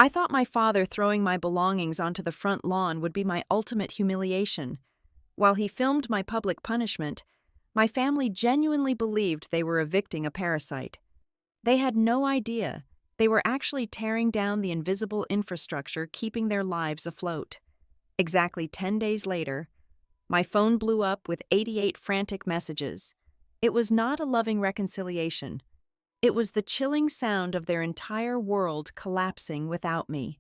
I thought my father throwing my belongings onto the front lawn would be my ultimate humiliation. While he filmed my public punishment, my family genuinely believed they were evicting a parasite. They had no idea they were actually tearing down the invisible infrastructure keeping their lives afloat. Exactly 10 days later, my phone blew up with 88 frantic messages. It was not a loving reconciliation. It was the chilling sound of their entire world collapsing without me.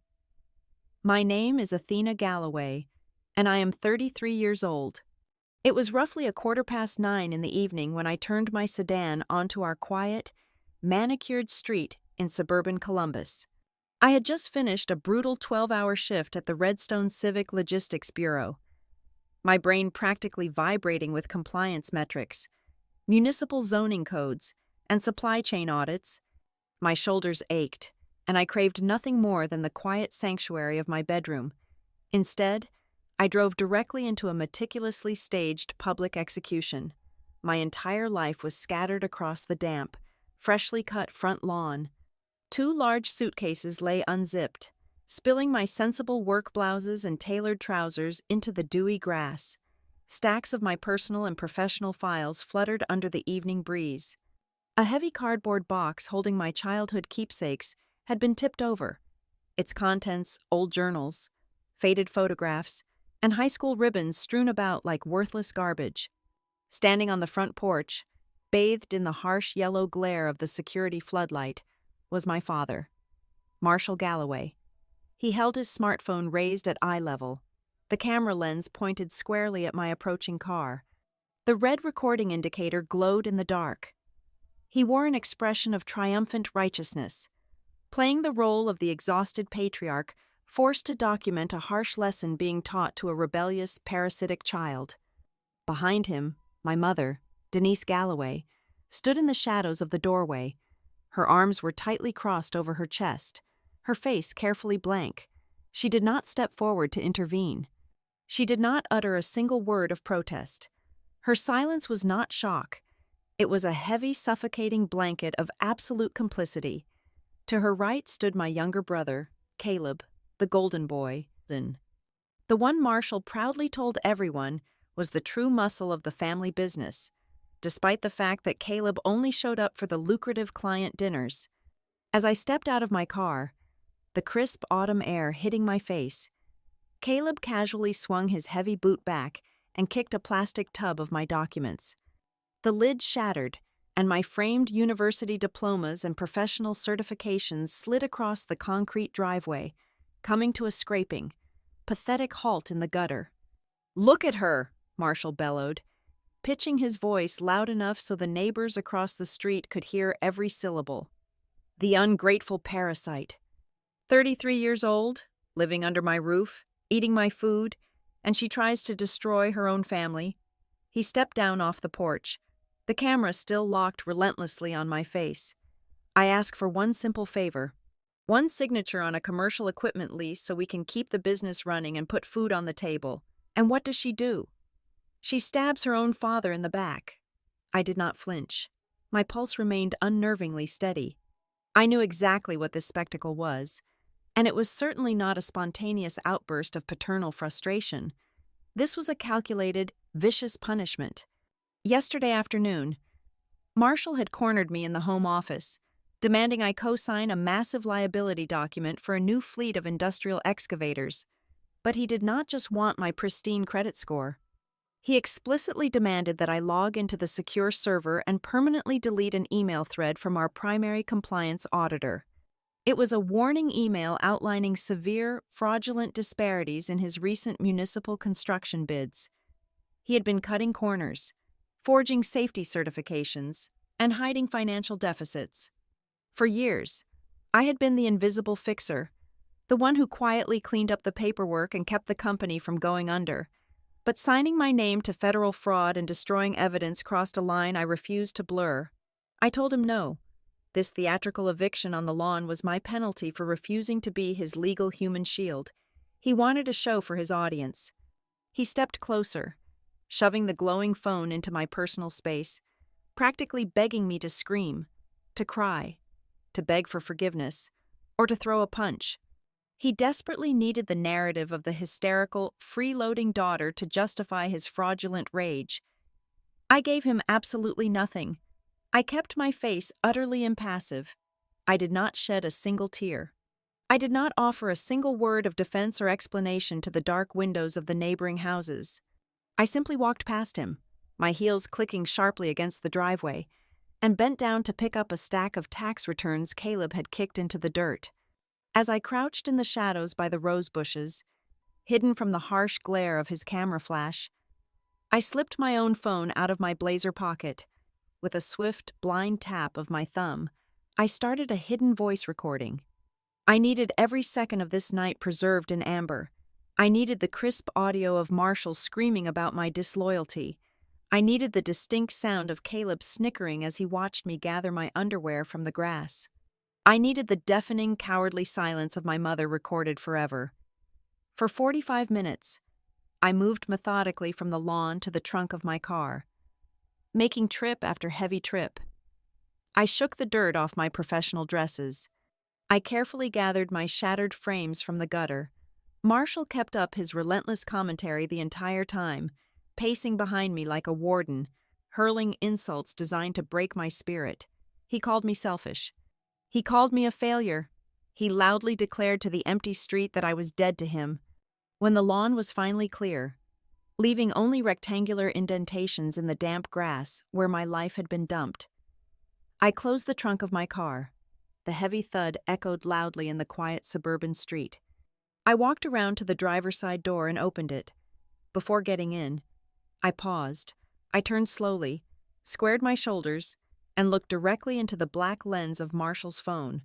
My name is Athena Galloway, and I am 33 years old. It was roughly 9:15 in the evening when I turned my sedan onto our quiet, manicured street in suburban Columbus. I had just finished a brutal 12-hour shift at the Redstone Civic Logistics Bureau, my brain practically vibrating with compliance metrics, municipal zoning codes, and supply chain audits. My shoulders ached, and I craved nothing more than the quiet sanctuary of my bedroom. Instead, I drove directly into a meticulously staged public execution. My entire life was scattered across the damp, freshly cut front lawn. 2 large suitcases lay unzipped, spilling my sensible work blouses and tailored trousers into the dewy grass. Stacks of my personal and professional files fluttered under the evening breeze. A heavy cardboard box holding my childhood keepsakes had been tipped over, its contents old journals, faded photographs, and high school ribbons strewn about like worthless garbage. Standing on the front porch, bathed in the harsh yellow glare of the security floodlight, was my father, Marshall Galloway. He held his smartphone raised at eye level, the camera lens pointed squarely at my approaching car. The red recording indicator glowed in the dark. He wore an expression of triumphant righteousness, playing the role of the exhausted patriarch forced to document a harsh lesson being taught to a rebellious, parasitic child. Behind him, my mother, Denise Galloway, stood in the shadows of the doorway. Her arms were tightly crossed over her chest, her face carefully blank. She did not step forward to intervene. She did not utter a single word of protest. Her silence was not shock. It was a heavy, suffocating blanket of absolute complicity. To her right stood my younger brother, Caleb, the golden boy, the one Marshall proudly told everyone was the true muscle of the family business, despite the fact that Caleb only showed up for the lucrative client dinners. As I stepped out of my car, the crisp autumn air hitting my face, Caleb casually swung his heavy boot back and kicked a plastic tub of my documents. The lid shattered, and my framed university diplomas and professional certifications slid across the concrete driveway, coming to a scraping, pathetic halt in the gutter. "Look at her!" Marshall bellowed, pitching his voice loud enough so the neighbors across the street could hear every syllable. "The ungrateful parasite. 33 years old, living under my roof, eating my food, and she tries to destroy her own family." He stepped down off the porch, the camera still locked relentlessly on my face. "I ask for one simple favor. One signature on a commercial equipment lease so we can keep the business running and put food on the table." And what does she do? She stabs her own father in the back. I did not flinch. My pulse remained unnervingly steady. I knew exactly what this spectacle was, and it was certainly not a spontaneous outburst of paternal frustration. This was a calculated, vicious punishment. Yesterday afternoon, Marshall had cornered me in the home office, demanding I co-sign a massive liability document for a new fleet of industrial excavators. But he did not just want my pristine credit score. He explicitly demanded that I log into the secure server and permanently delete an email thread from our primary compliance auditor. It was a warning email outlining severe, fraudulent disparities in his recent municipal construction bids. He had been cutting corners, forging safety certifications, and hiding financial deficits. For years, I had been the invisible fixer, the one who quietly cleaned up the paperwork and kept the company from going under. But signing my name to federal fraud and destroying evidence crossed a line I refused to blur. I told him no. This theatrical eviction on the lawn was my penalty for refusing to be his legal human shield. He wanted a show for his audience. He stepped closer, shoving the glowing phone into my personal space, practically begging me to scream, to cry, to beg for forgiveness, or to throw a punch. He desperately needed the narrative of the hysterical, freeloading daughter to justify his fraudulent rage. I gave him absolutely nothing. I kept my face utterly impassive. I did not shed a single tear. I did not offer a single word of defense or explanation to the dark windows of the neighboring houses. I simply walked past him, my heels clicking sharply against the driveway, and bent down to pick up a stack of tax returns Caleb had kicked into the dirt. As I crouched in the shadows by the rose bushes, hidden from the harsh glare of his camera flash, I slipped my own phone out of my blazer pocket. With a swift, blind tap of my thumb, I started a hidden voice recording. I needed every second of this night preserved in amber. I needed the crisp audio of Marshall screaming about my disloyalty. I needed the distinct sound of Caleb snickering as he watched me gather my underwear from the grass. I needed the deafening, cowardly silence of my mother recorded forever. For 45 minutes, I moved methodically from the lawn to the trunk of my car, making trip after heavy trip. I shook the dirt off my professional dresses. I carefully gathered my shattered frames from the gutter. Marshall kept up his relentless commentary the entire time, pacing behind me like a warden, hurling insults designed to break my spirit. He called me selfish. He called me a failure. He loudly declared to the empty street that I was dead to him. When the lawn was finally clear, leaving only rectangular indentations in the damp grass where my life had been dumped, I closed the trunk of my car. The heavy thud echoed loudly in the quiet suburban street. I walked around to the driver's side door and opened it. Before getting in, I paused. I turned slowly, squared my shoulders, and looked directly into the black lens of Marshall's phone.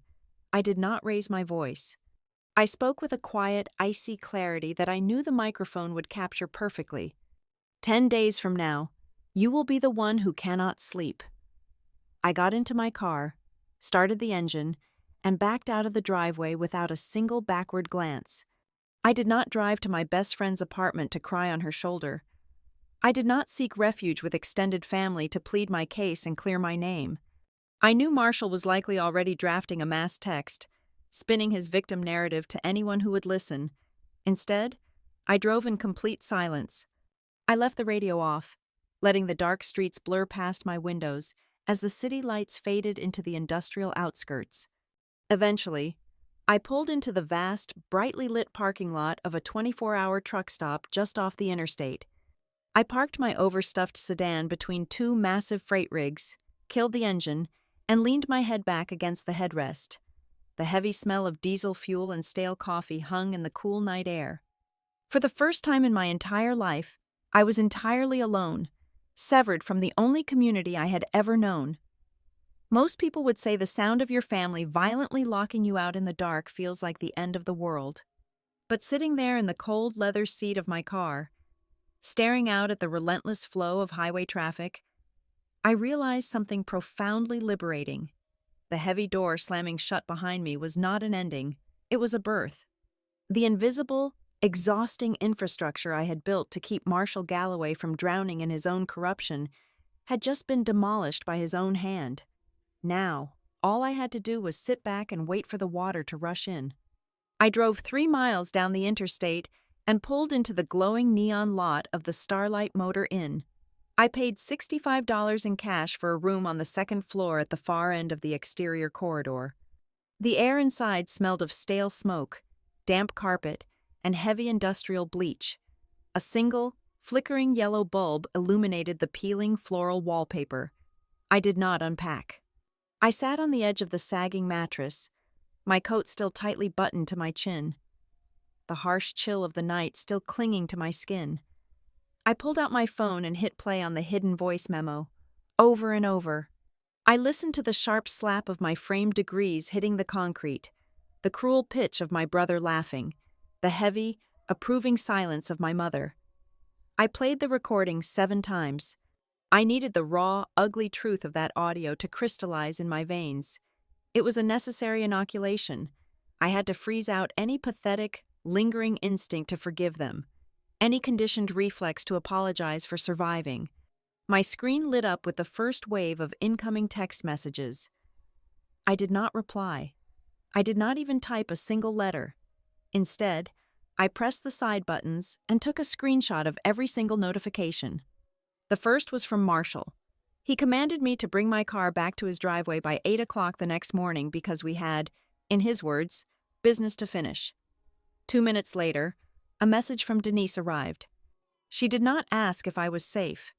I did not raise my voice. I spoke with a quiet, icy clarity that I knew the microphone would capture perfectly. 10 days from now, you will be the one who cannot sleep. I got into my car, started the engine, and backed out of the driveway without a single backward glance. I did not drive to my best friend's apartment to cry on her shoulder. I did not seek refuge with extended family to plead my case and clear my name. I knew Marshall was likely already drafting a mass text, spinning his victim narrative to anyone who would listen. Instead, I drove in complete silence. I left the radio off, letting the dark streets blur past my windows as the city lights faded into the industrial outskirts. Eventually, I pulled into the vast, brightly lit parking lot of a 24-hour truck stop just off the interstate. I parked my overstuffed sedan between two massive freight rigs, killed the engine, and leaned my head back against the headrest. The heavy smell of diesel fuel and stale coffee hung in the cool night air. For the first time in my entire life, I was entirely alone, severed from the only community I had ever known. Most people would say the sound of your family violently locking you out in the dark feels like the end of the world. But sitting there in the cold leather seat of my car, staring out at the relentless flow of highway traffic, I realized something profoundly liberating. The heavy door slamming shut behind me was not an ending, it was a birth. The invisible, exhausting infrastructure I had built to keep Marshall Galloway from drowning in his own corruption had just been demolished by his own hand. Now, all I had to do was sit back and wait for the water to rush in. I drove 3 miles down the interstate and pulled into the glowing neon lot of the Starlight Motor Inn. I paid $65 in cash for a room on the second floor at the far end of the exterior corridor. The air inside smelled of stale smoke, damp carpet, and heavy industrial bleach. A single, flickering yellow bulb illuminated the peeling floral wallpaper. I did not unpack. I sat on the edge of the sagging mattress, my coat still tightly buttoned to my chin, the harsh chill of the night still clinging to my skin. I pulled out my phone and hit play on the hidden voice memo, over and over. I listened to the sharp slap of my framed degrees hitting the concrete, the cruel pitch of my brother laughing, the heavy, approving silence of my mother. I played the recording 7 times. I needed the raw, ugly truth of that audio to crystallize in my veins. It was a necessary inoculation. I had to freeze out any pathetic, lingering instinct to forgive them, any conditioned reflex to apologize for surviving. My screen lit up with the first wave of incoming text messages. I did not reply. I did not even type a single letter. Instead, I pressed the side buttons and took a screenshot of every single notification. The first was from Marshall. He commanded me to bring my car back to his driveway by 8 o'clock the next morning because we had, in his words, business to finish. 2 minutes later, a message from Denise arrived. She did not ask if I was safe.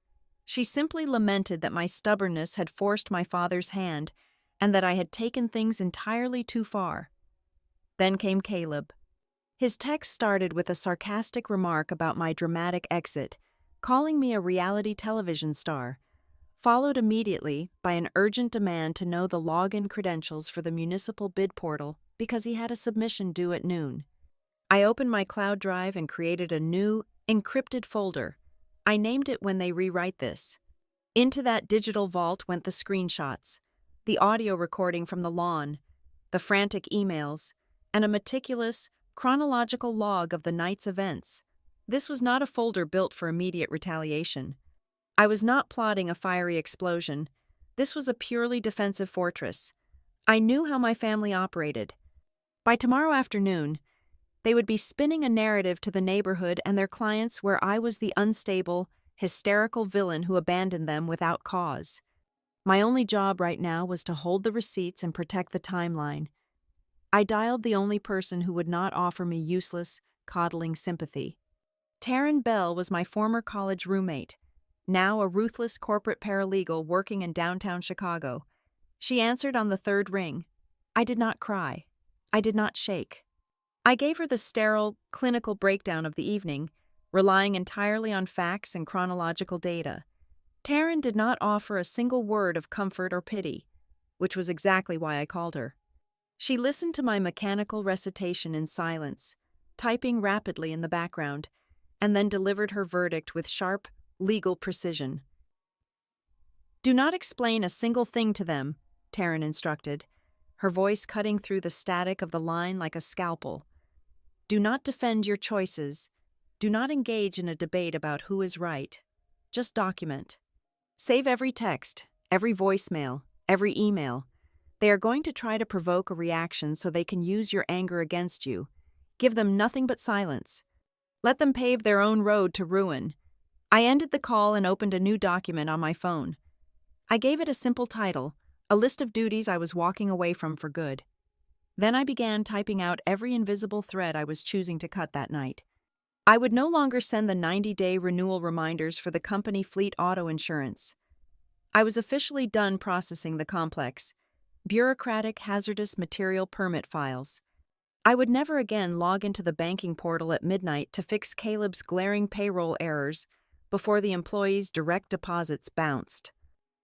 She simply lamented that my stubbornness had forced my father's hand and that I had taken things entirely too far. Then came Caleb. His text started with a sarcastic remark about my dramatic exit, calling me a reality television star, followed immediately by an urgent demand to know the login credentials for the municipal bid portal because he had a submission due at noon. I opened my cloud drive and created a new, encrypted folder. I named it "When They Rewrite This." Into that digital vault went the screenshots, the audio recording from the lawn, the frantic emails, and a meticulous, chronological log of the night's events. This was not a folder built for immediate retaliation. I was not plotting a fiery explosion. This was a purely defensive fortress. I knew how my family operated. By tomorrow afternoon, they would be spinning a narrative to the neighborhood and their clients where I was the unstable, hysterical villain who abandoned them without cause. My only job right now was to hold the receipts and protect the timeline. I dialed the only person who would not offer me useless, coddling sympathy. Taryn Bell was my former college roommate, now a ruthless corporate paralegal working in downtown Chicago. She answered on the third ring. I did not cry. I did not shake. I gave her the sterile, clinical breakdown of the evening, relying entirely on facts and chronological data. Taryn did not offer a single word of comfort or pity, which was exactly why I called her. She listened to my mechanical recitation in silence, typing rapidly in the background, and then delivered her verdict with sharp, legal precision. "Do not explain a single thing to them," Taryn instructed, her voice cutting through the static of the line like a scalpel. "Do not defend your choices. Do not engage in a debate about who is right. Just document. Save every text, every voicemail, every email. They are going to try to provoke a reaction so they can use your anger against you. Give them nothing but silence. Let them pave their own road to ruin." I ended the call and opened a new document on my phone. I gave it a simple title, a list of duties I was walking away from for good. Then I began typing out every invisible thread I was choosing to cut that night. I would no longer send the 90-day renewal reminders for the company fleet auto insurance. I was officially done processing the complex, bureaucratic hazardous material permit files. I would never again log into the banking portal at midnight to fix Caleb's glaring payroll errors before the employees' direct deposits bounced.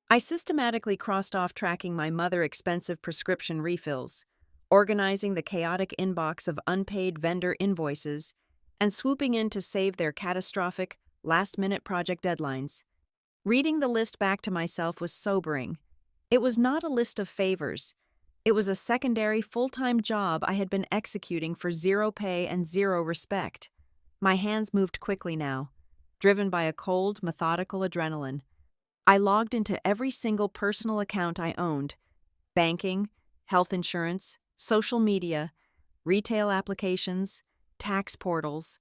I systematically crossed off tracking my mother's expensive prescription refills, organizing the chaotic inbox of unpaid vendor invoices, and swooping in to save their catastrophic, last-minute project deadlines. Reading the list back to myself was sobering. It was not a list of favors. It was a secondary full-time job I had been executing for zero pay and zero respect. My hands moved quickly now, driven by a cold, methodical adrenaline. I logged into every single personal account I owned: banking, health insurance, social media, retail applications, tax portals.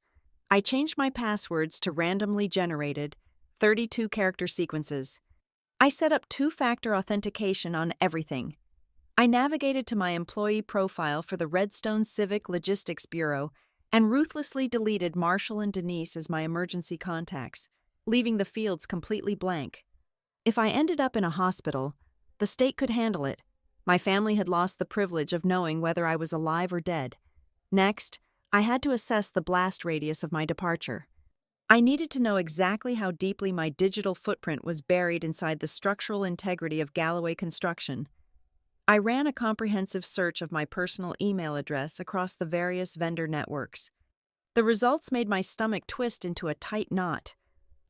I changed my passwords to randomly generated, 32-character sequences. I set up two-factor authentication on everything. I navigated to my employee profile for the Redstone Civic Logistics Bureau and ruthlessly deleted Marshall and Denise as my emergency contacts, leaving the fields completely blank. If I ended up in a hospital, the state could handle it. My family had lost the privilege of knowing whether I was alive or dead. Next, I had to assess the blast radius of my departure. I needed to know exactly how deeply my digital footprint was buried inside the structural integrity of Galloway Construction. I ran a comprehensive search of my personal email address across the various vendor networks. The results made my stomach twist into a tight knot.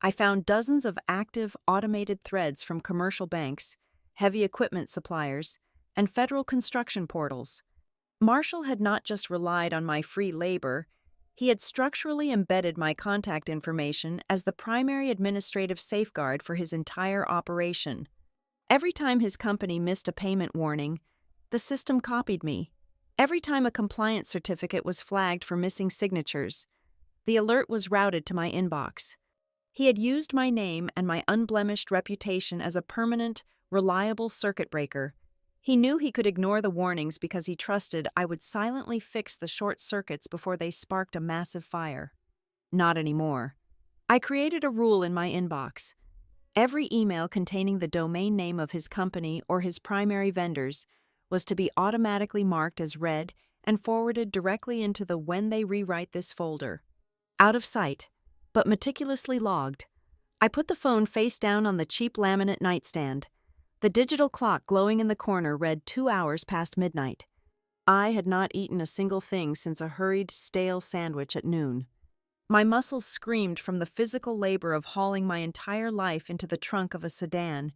I found dozens of active, automated threads from commercial banks, heavy equipment suppliers, and federal construction portals. Marshall had not just relied on my free labor, he had structurally embedded my contact information as the primary administrative safeguard for his entire operation. Every time his company missed a payment warning, the system copied me. Every time a compliance certificate was flagged for missing signatures, the alert was routed to my inbox. He had used my name and my unblemished reputation as a permanent, reliable circuit breaker. He knew he could ignore the warnings because he trusted I would silently fix the short circuits before they sparked a massive fire. Not anymore. I created a rule in my inbox. Every email containing the domain name of his company or his primary vendors was to be automatically marked as read and forwarded directly into the "when they rewrite this" folder. Out of sight, but meticulously logged. I put the phone face down on the cheap laminate nightstand. The digital clock glowing in the corner read 2 hours past midnight. I had not eaten a single thing since a hurried, stale sandwich at noon. My muscles screamed from the physical labor of hauling my entire life into the trunk of a sedan,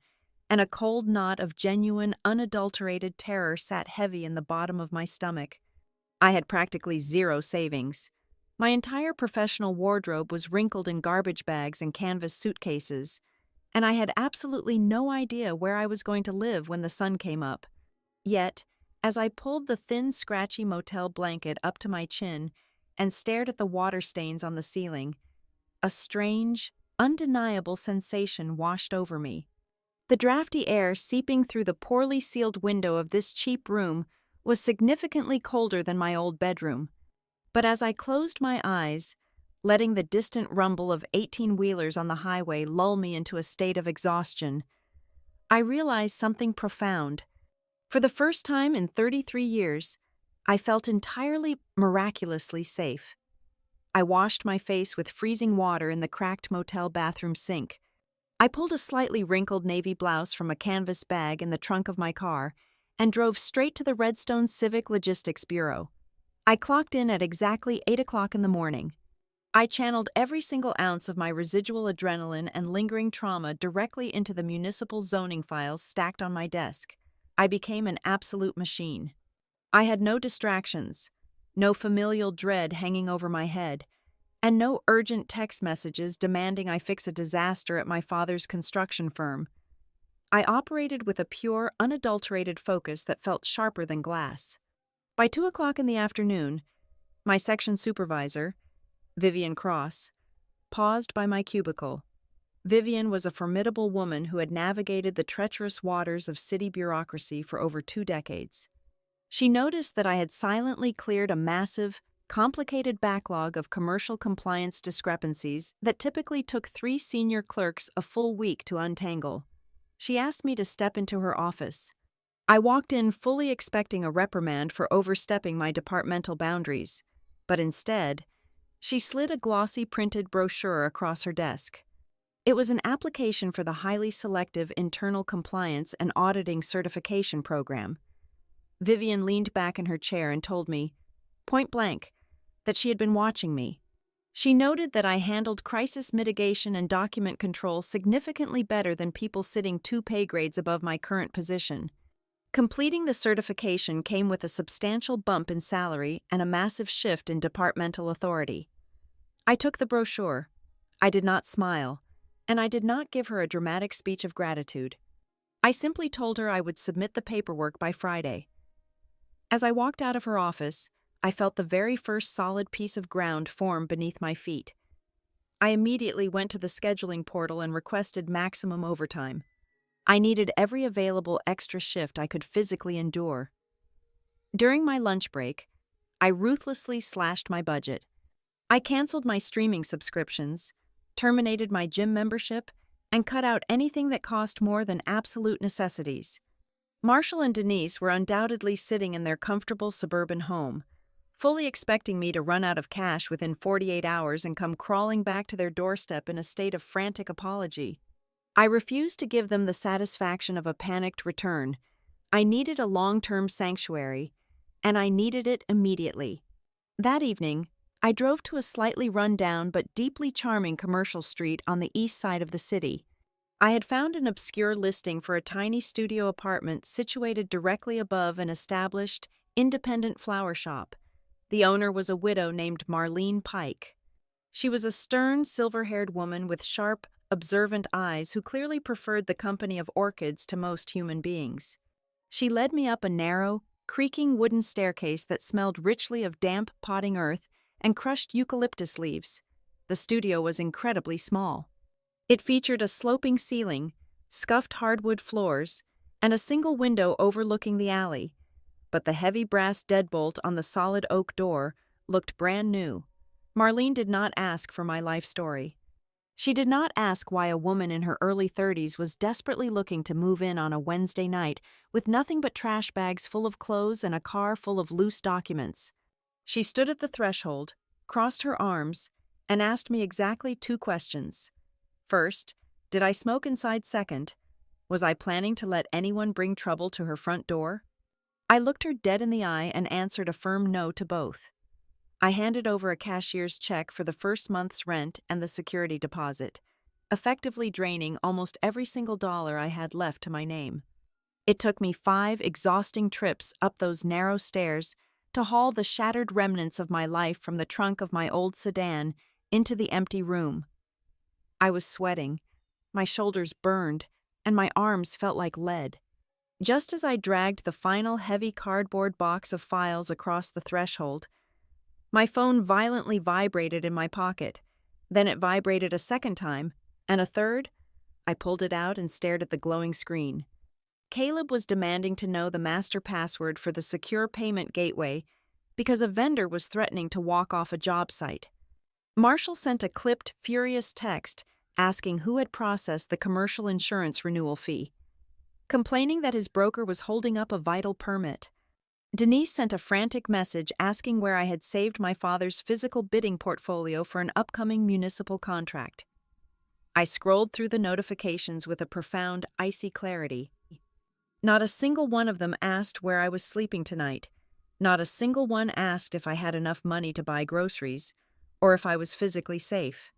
and a cold knot of genuine, unadulterated terror sat heavy in the bottom of my stomach. I had practically zero savings. My entire professional wardrobe was wrinkled in garbage bags and canvas suitcases, and I had absolutely no idea where I was going to live when the sun came up. Yet, as I pulled the thin, scratchy motel blanket up to my chin and stared at the water stains on the ceiling, a strange, undeniable sensation washed over me. The drafty air seeping through the poorly sealed window of this cheap room was significantly colder than my old bedroom. But as I closed my eyes, letting the distant rumble of 18-wheelers on the highway lull me into a state of exhaustion, I realized something profound. For the first time in 33 years, I felt entirely miraculously safe. I washed my face with freezing water in the cracked motel bathroom sink. I pulled a slightly wrinkled navy blouse from a canvas bag in the trunk of my car and drove straight to the Redstone Civic Logistics Bureau. I clocked in at exactly 8 o'clock in the morning. I channeled every single ounce of my residual adrenaline and lingering trauma directly into the municipal zoning files stacked on my desk. I became an absolute machine. I had no distractions, no familial dread hanging over my head, and no urgent text messages demanding I fix a disaster at my father's construction firm. I operated with a pure, unadulterated focus that felt sharper than glass. By 2 o'clock in the afternoon, my section supervisor, Vivian Cross, paused by my cubicle. Vivian was a formidable woman who had navigated the treacherous waters of city bureaucracy for over 2 decades. She noticed that I had silently cleared a massive, complicated backlog of commercial compliance discrepancies that typically took 3 senior clerks a full week to untangle. She asked me to step into her office. I walked in fully expecting a reprimand for overstepping my departmental boundaries, but instead, she slid a glossy printed brochure across her desk. It was an application for the highly selective internal compliance and auditing certification program. Vivian leaned back in her chair and told me, point blank, that she had been watching me. She noted that I handled crisis mitigation and document control significantly better than people sitting 2 pay grades above my current position. Completing the certification came with a substantial bump in salary and a massive shift in departmental authority. I took the brochure. I did not smile, and I did not give her a dramatic speech of gratitude. I simply told her I would submit the paperwork by Friday. As I walked out of her office, I felt the very first solid piece of ground form beneath my feet. I immediately went to the scheduling portal and requested maximum overtime. I needed every available extra shift I could physically endure. During my lunch break, I ruthlessly slashed my budget. I canceled my streaming subscriptions, terminated my gym membership, and cut out anything that cost more than absolute necessities. Marshall and Denise were undoubtedly sitting in their comfortable suburban home, fully expecting me to run out of cash within 48 hours and come crawling back to their doorstep in a state of frantic apology. I refused to give them the satisfaction of a panicked return. I needed a long-term sanctuary, and I needed it immediately. That evening, I drove to a slightly run-down but deeply charming commercial street on the east side of the city. I had found an obscure listing for a tiny studio apartment situated directly above an established, independent flower shop. The owner was a widow named Marlene Pike. She was a stern, silver-haired woman with sharp, observant eyes who clearly preferred the company of orchids to most human beings. She led me up a narrow, creaking wooden staircase that smelled richly of damp, potting earth and crushed eucalyptus leaves. The studio was incredibly small. It featured a sloping ceiling, scuffed hardwood floors, and a single window overlooking the alley, but the heavy brass deadbolt on the solid oak door looked brand new. Marlene did not ask for my life story. She did not ask why a woman in her early 30s was desperately looking to move in on a Wednesday night with nothing but trash bags full of clothes and a car full of loose documents. She stood at the threshold, crossed her arms, and asked me exactly 2 questions. First, did I smoke inside? Second, was I planning to let anyone bring trouble to her front door? I looked her dead in the eye and answered a firm no to both. I handed over a cashier's check for the first month's rent and the security deposit, effectively draining almost every single dollar I had left to my name. It took me 5 exhausting trips up those narrow stairs to haul the shattered remnants of my life from the trunk of my old sedan into the empty room. I was sweating, my shoulders burned, and my arms felt like lead. Just as I dragged the final heavy cardboard box of files across the threshold, my phone violently vibrated in my pocket. Then it vibrated a second time, and a third. I pulled it out and stared at the glowing screen. Caleb was demanding to know the master password for the secure payment gateway because a vendor was threatening to walk off a job site. Marshall sent a clipped, furious text asking who had processed the commercial insurance renewal fee, complaining that his broker was holding up a vital permit. Denise sent a frantic message asking where I had saved my father's physical bidding portfolio for an upcoming municipal contract. I scrolled through the notifications with a profound, icy clarity. Not a single one of them asked where I was sleeping tonight. Not a single one asked if I had enough money to buy groceries, or if I was physically safe.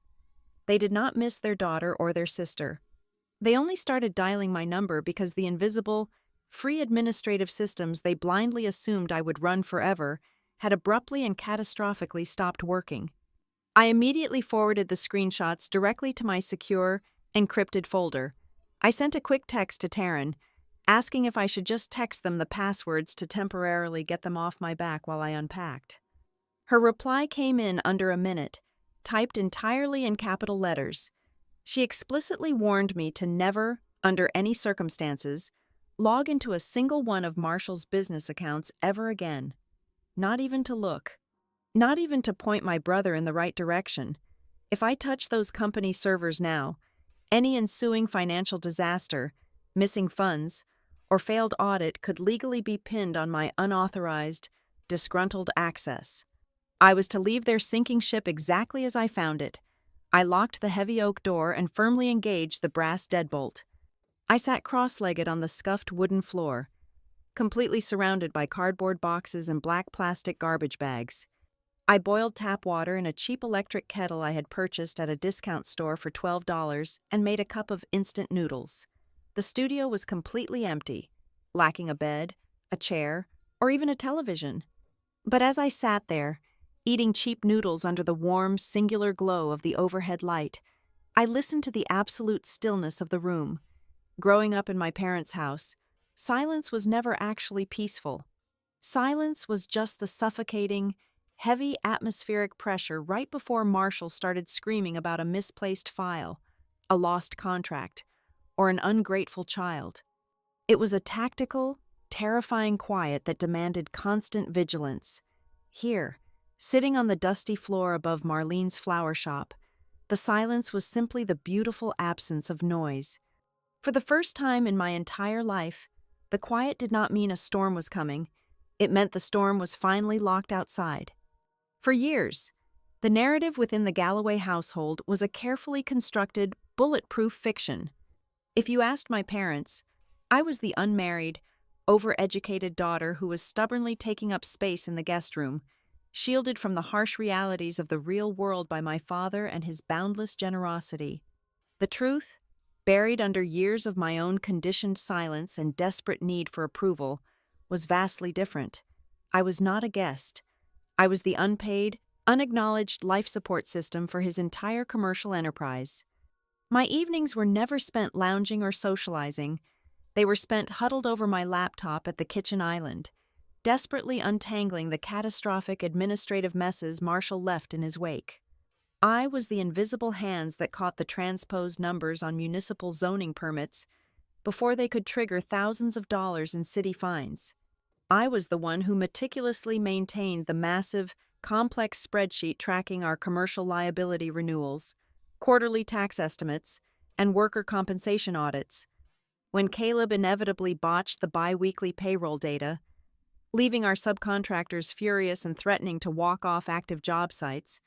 They did not miss their daughter or their sister. They only started dialing my number because the invisible, free administrative systems they blindly assumed I would run forever had abruptly and catastrophically stopped working. I immediately forwarded the screenshots directly to my secure, encrypted folder. I sent a quick text to Taryn, asking if I should just text them the passwords to temporarily get them off my back while I unpacked. Her reply came in under a minute, typed entirely in capital letters. She explicitly warned me to never, under any circumstances, log into a single one of Marshall's business accounts ever again. Not even to look. Not even to point my brother in the right direction. If I touch those company servers now, any ensuing financial disaster, missing funds, or failed audit could legally be pinned on my unauthorized, disgruntled access. I was to leave their sinking ship exactly as I found it. I locked the heavy oak door and firmly engaged the brass deadbolt. I sat cross-legged on the scuffed wooden floor, completely surrounded by cardboard boxes and black plastic garbage bags. I boiled tap water in a cheap electric kettle I had purchased at a discount store for $12 and made a cup of instant noodles. The studio was completely empty, lacking a bed, a chair, or even a television. But as I sat there, eating cheap noodles under the warm, singular glow of the overhead light, I listened to the absolute stillness of the room. Growing up in my parents' house, silence was never actually peaceful. Silence was just the suffocating, heavy atmospheric pressure right before Marshall started screaming about a misplaced file, a lost contract, or an ungrateful child. It was a tactical, terrifying quiet that demanded constant vigilance. Here, sitting on the dusty floor above Marlene's flower shop, the silence was simply the beautiful absence of noise. For the first time in my entire life, the quiet did not mean a storm was coming. It meant the storm was finally locked outside. For years, the narrative within the Galloway household was a carefully constructed, bulletproof fiction. If you asked my parents, I was the unmarried, overeducated daughter who was stubbornly taking up space in the guest room, shielded from the harsh realities of the real world by my father and his boundless generosity. The truth, buried under years of my own conditioned silence and desperate need for approval, was vastly different. I was not a guest. I was the unpaid, unacknowledged life support system for his entire commercial enterprise. My evenings were never spent lounging or socializing. They were spent huddled over my laptop at the kitchen island, desperately untangling the catastrophic administrative messes Marshall left in his wake. I was the invisible hands that caught the transposed numbers on municipal zoning permits before they could trigger thousands of dollars in city fines. I was the one who meticulously maintained the massive, complex spreadsheet tracking our commercial liability renewals, quarterly tax estimates, and worker compensation audits. When Caleb inevitably botched the bi-weekly payroll data, leaving our subcontractors furious and threatening to walk off active job sites,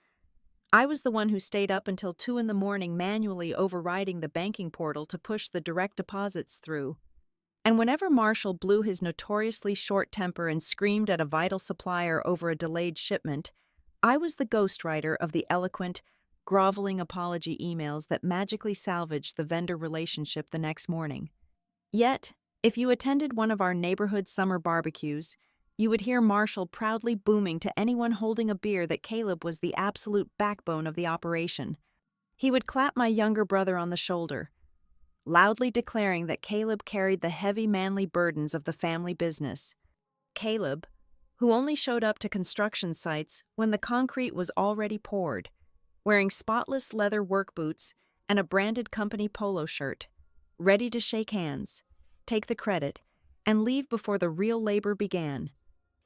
I was the one who stayed up until 2 a.m. manually overriding the banking portal to push the direct deposits through. And whenever Marshall blew his notoriously short temper and screamed at a vital supplier over a delayed shipment, I was the ghostwriter of the eloquent, groveling apology emails that magically salvaged the vendor relationship the next morning. Yet, if you attended one of our neighborhood summer barbecues, you would hear Marshall proudly booming to anyone holding a beer that Caleb was the absolute backbone of the operation. He would clap my younger brother on the shoulder, loudly declaring that Caleb carried the heavy manly burdens of the family business. Caleb, who only showed up to construction sites when the concrete was already poured, wearing spotless leather work boots and a branded company polo shirt, ready to shake hands, take the credit, and leave before the real labor began.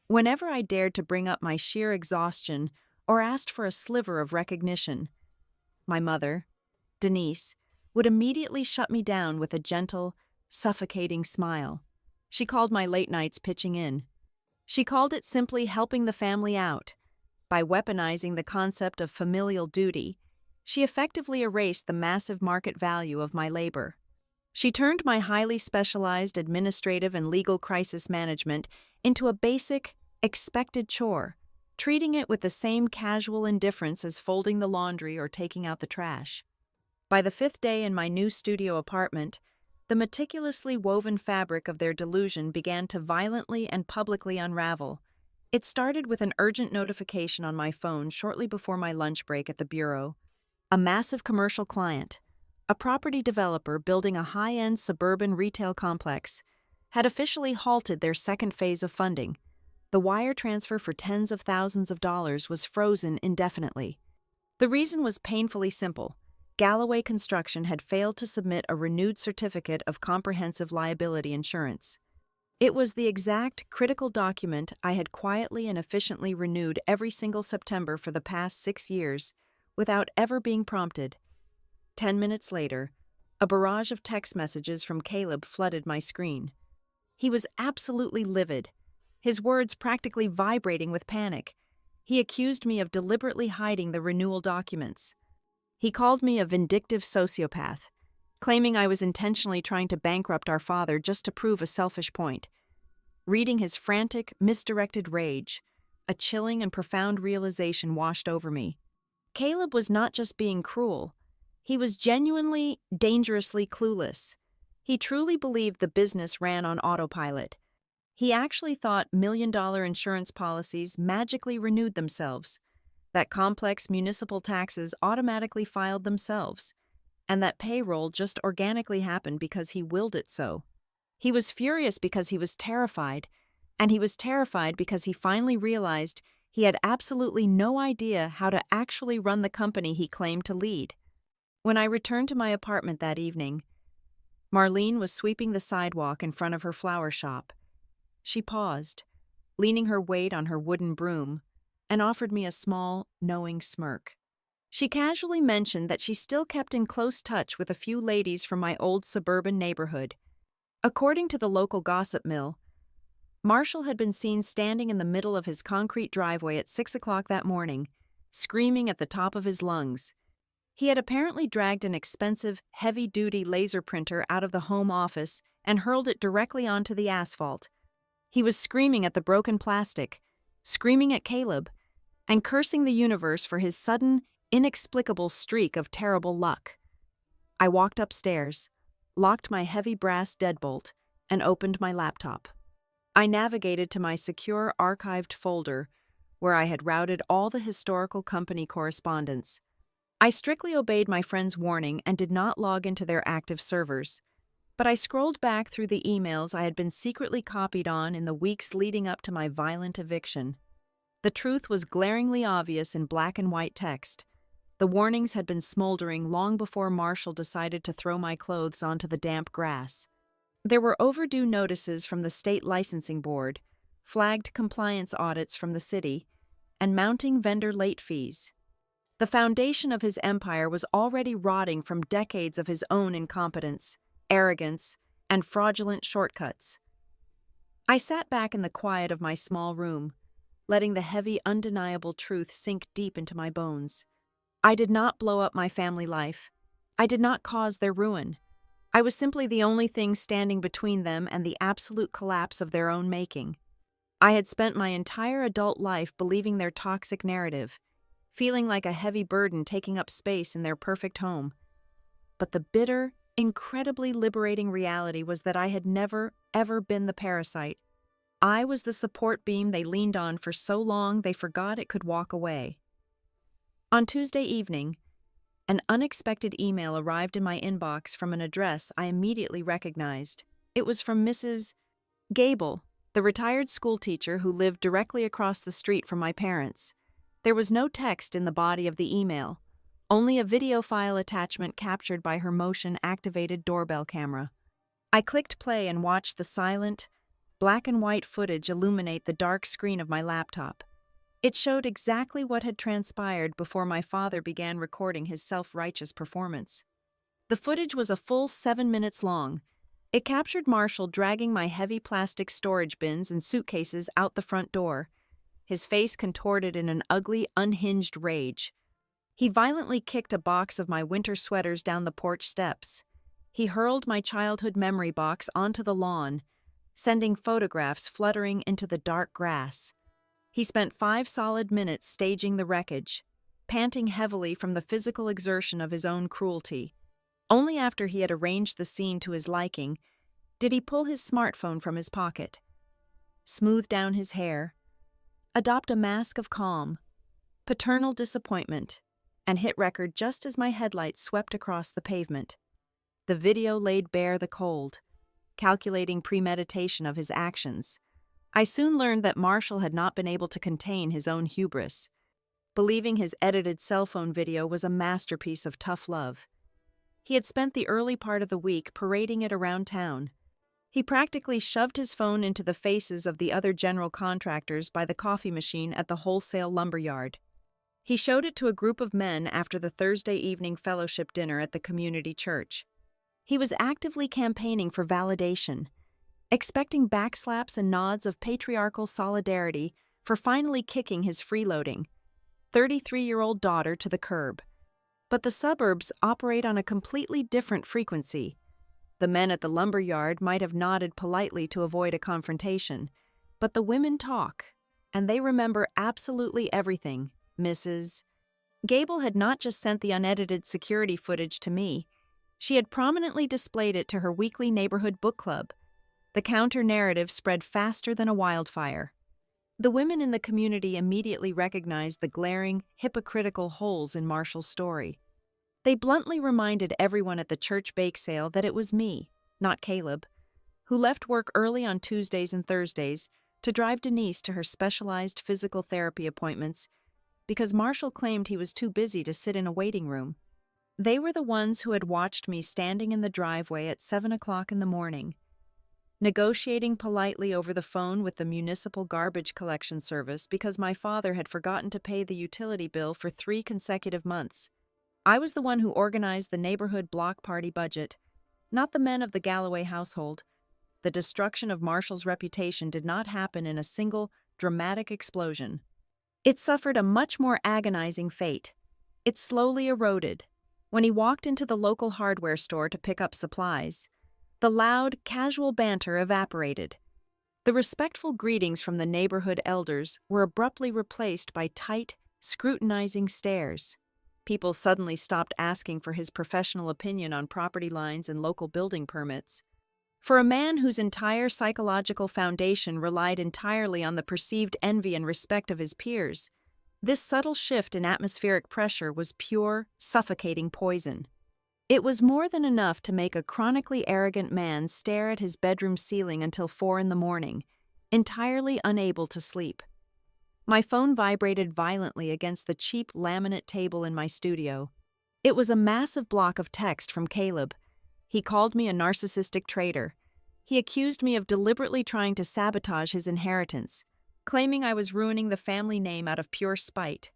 Whenever I dared to bring up my sheer exhaustion or asked for a sliver of recognition, my mother, Denise, would immediately shut me down with a gentle, suffocating smile. She called my late nights pitching in. She called it simply helping the family out. By weaponizing the concept of familial duty, she effectively erased the massive market value of my labor. She turned my highly specialized administrative and legal crisis management into a basic, expected chore, treating it with the same casual indifference as folding the laundry or taking out the trash. By the 5th day in my new studio apartment, the meticulously woven fabric of their delusion began to violently and publicly unravel. It started with an urgent notification on my phone shortly before my lunch break at the bureau. A massive commercial client, a property developer building a high-end suburban retail complex, had officially halted their second phase of funding. The wire transfer for tens of thousands of dollars was frozen indefinitely. The reason was painfully simple. Galloway Construction had failed to submit a renewed certificate of comprehensive liability insurance. It was the exact critical document I had quietly and efficiently renewed every single September for the past 6 years, without ever being prompted. 10 minutes later, a barrage of text messages from Caleb flooded my screen. He was absolutely livid, his words practically vibrating with panic. He accused me of deliberately hiding the renewal documents. He called me a vindictive sociopath, claiming I was intentionally trying to bankrupt our father just to prove a selfish point. Reading his frantic, misdirected rage, a chilling and profound realization washed over me. Caleb was not just being cruel. He was genuinely, dangerously clueless. He truly believed the business ran on autopilot. He actually thought million-dollar insurance policies magically renewed themselves, that complex municipal taxes automatically filed themselves, and that payroll just organically happened because he willed it so. He was furious because he was terrified, and he was terrified because he finally realized he had absolutely no idea how to actually run the company he claimed to lead. When I returned to my apartment that evening, Marlene was sweeping the sidewalk in front of her flower shop. She paused, leaning her weight on her wooden broom, and offered me a small, knowing smirk. She casually mentioned that she still kept in close touch with a few ladies from my old suburban neighborhood. According to the local gossip mill, Marshall had been seen standing in the middle of his concrete driveway at 6 o'clock that morning, screaming at the top of his lungs. He had apparently dragged an expensive, heavy-duty laser printer out of the home office and hurled it directly onto the asphalt. He was screaming at the broken plastic, screaming at Caleb, and cursing the universe for his sudden, inexplicable streak of terrible luck. I walked upstairs, locked my heavy brass deadbolt, and opened my laptop. I navigated to my secure archived folder, where I had routed all the historical company correspondence. I strictly obeyed my friend's warning and did not log into their active servers. But I scrolled back through the emails I had been secretly copied on in the weeks leading up to my violent eviction. The truth was glaringly obvious in black and white text. The warnings had been smoldering long before Marshall decided to throw my clothes onto the damp grass. There were overdue notices from the state licensing board, flagged compliance audits from the city, and mounting vendor late fees. The foundation of his empire was already rotting from decades of his own incompetence, arrogance, and fraudulent shortcuts. I sat back in the quiet of my small room, letting the heavy, undeniable truth sink deep into my bones. I did not blow up my family life. I did not cause their ruin. I was simply the only thing standing between them and the absolute collapse of their own making. I had spent my entire adult life believing their toxic narrative, feeling like a heavy burden taking up space in their perfect home. But the bitter, incredibly liberating reality was that I had never, ever been the parasite. I was the support beam they leaned on for so long they forgot it could walk away. On Tuesday evening, an unexpected email arrived in my inbox from an address I immediately recognized. It was from Mrs. Gable, the retired schoolteacher who lived directly across the street from my parents. There was no text in the body of the email, only a video file attachment captured by her motion-activated doorbell camera. I clicked play and watched the silent, black and white footage illuminate the dark screen of my laptop. It showed exactly what had transpired before my father began recording his self-righteous performance. The footage was a full 7 minutes long. It captured Marshall dragging my heavy plastic storage bins and suitcases out the front door, his face contorted in an ugly, unhinged rage. He violently kicked a box of my winter sweaters down the porch steps. He hurled my childhood memory box onto the lawn, sending photographs fluttering into the dark grass. He spent 5 solid minutes staging the wreckage, panting heavily from the physical exertion of his own cruelty. Only after he had arranged the scene to his liking did he pull his smartphone from his pocket, smooth down his hair, adopt a mask of calm, paternal disappointment, and hit record just as my headlights swept across the pavement. The video laid bare the cold, calculating premeditation of his actions. I soon learned that Marshall had not been able to contain his own hubris, believing his edited cell phone video was a masterpiece of tough love. He had spent the early part of the week parading it around town. He practically shoved his phone into the faces of the other general contractors by the coffee machine at the wholesale lumberyard. He showed it to a group of men after the Thursday evening fellowship dinner at the community church. He was actively campaigning for validation, expecting backslaps and nods of patriarchal solidarity for finally kicking his freeloading, 33-year-old daughter to the curb. But the suburbs operate on a completely different frequency. The men at the lumberyard might have nodded politely to avoid a confrontation, but the women talk, and they remember absolutely everything. Mrs. Gable had not just sent the unedited security footage to me. She had prominently displayed it to her weekly neighborhood book club. The counter-narrative spread faster than a wildfire. The women in the community immediately recognized the glaring, hypocritical holes in Marshall's story. They bluntly reminded everyone at the church bake sale that it was me, not Caleb, who left work early on Tuesdays and Thursdays to drive Denise to her specialized physical therapy appointments because Marshall claimed he was too busy to sit in a waiting room. They were the ones who had watched me standing in the driveway at 7 o'clock in the morning, negotiating politely over the phone with the municipal garbage collection service because my father had forgotten to pay the utility bill for 3 consecutive months. I was the one who organized the neighborhood block party budget, not the men of the Galloway household. The destruction of Marshall's reputation did not happen in a single, dramatic explosion. It suffered a much more agonizing fate. It slowly eroded. When he walked into the local hardware store to pick up supplies, the loud, casual banter evaporated. The respectful greetings from the neighborhood elders were abruptly replaced by tight, scrutinizing stares. People suddenly stopped asking for his professional opinion on property lines and local building permits. For a man whose entire psychological foundation relied entirely on the perceived envy and respect of his peers, this subtle shift in atmospheric pressure was pure, suffocating poison. It was more than enough to make a chronically arrogant man stare at his bedroom ceiling until 4 in the morning, entirely unable to sleep. My phone vibrated violently against the cheap laminate table in my studio. It was a massive block of text from Caleb. He called me a narcissistic traitor. He accused me of deliberately trying to sabotage his inheritance, claiming I was ruining the family name out of pure spite.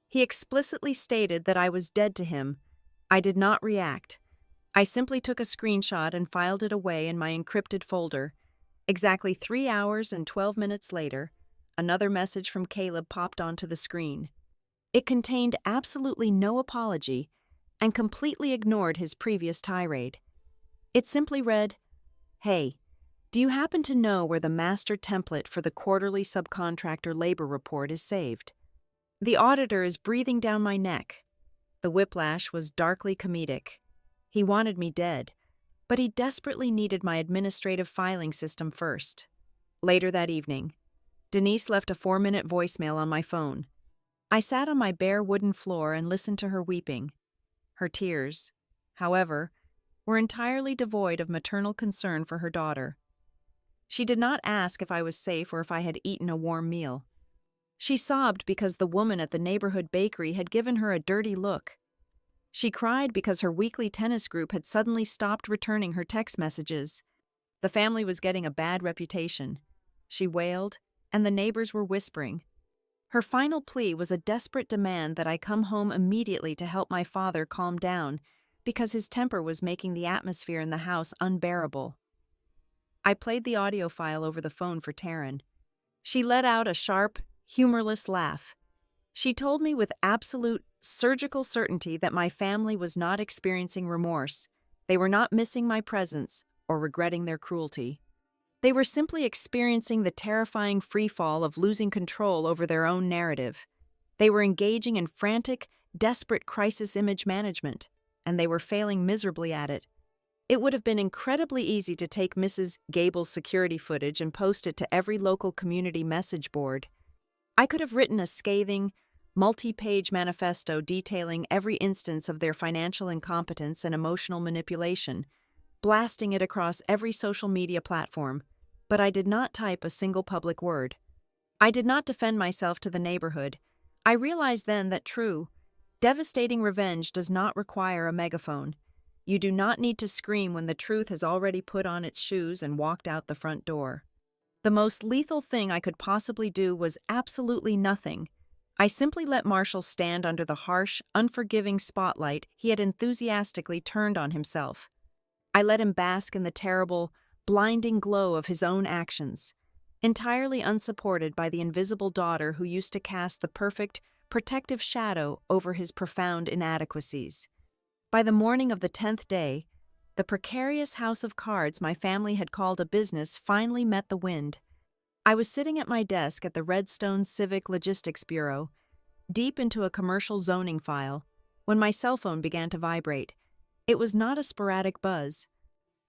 He explicitly stated that I was dead to him. I did not react. I simply took a screenshot and filed it away in my encrypted folder. Exactly 3 hours and 12 minutes later, another message from Caleb popped onto the screen. It contained absolutely no apology and completely ignored his previous tirade. It simply read, "Hey, do you happen to know where the master template for the quarterly subcontractor labor report is saved? The auditor is breathing down my neck." The whiplash was darkly comedic. He wanted me dead, but he desperately needed my administrative filing system first. Later that evening, Denise left a 4-minute voicemail on my phone. I sat on my bare wooden floor and listened to her weeping. Her tears, however, were entirely devoid of maternal concern for her daughter. She did not ask if I was safe or if I had eaten a warm meal. She sobbed because the woman at the neighborhood bakery had given her a dirty look. She cried because her weekly tennis group had suddenly stopped returning her text messages. The family was getting a bad reputation. She wailed, and the neighbors were whispering. Her final plea was a desperate demand that I come home immediately to help my father calm down, because his temper was making the atmosphere in the house unbearable. I played the audio file over the phone for Taryn. She let out a sharp, humorless laugh. She told me with absolute, surgical certainty that my family was not experiencing remorse. They were not missing my presence or regretting their cruelty. They were simply experiencing the terrifying freefall of losing control over their own narrative. They were engaging in frantic, desperate crisis image management, and they were failing miserably at it. It would have been incredibly easy to take Mrs. Gable's security footage and post it to every local community message board. I could have written a scathing, multi-page manifesto detailing every instance of their financial incompetence and emotional manipulation, blasting it across every social media platform, but I did not type a single public word. I did not defend myself to the neighborhood. I realized then that true, devastating revenge does not require a megaphone. You do not need to scream when the truth has already put on its shoes and walked out the front door. The most lethal thing I could possibly do was absolutely nothing. I simply let Marshall stand under the harsh, unforgiving spotlight he had enthusiastically turned on himself. I let him bask in the terrible, blinding glow of his own actions, entirely unsupported by the invisible daughter who used to cast the perfect, protective shadow over his profound inadequacies. By the morning of the 10th day, the precarious house of cards my family had called a business finally met the wind. I was sitting at my desk at the Redstone Civic Logistics Bureau, deep into a commercial zoning file, when my cell phone began to vibrate. It was not a sporadic buzz.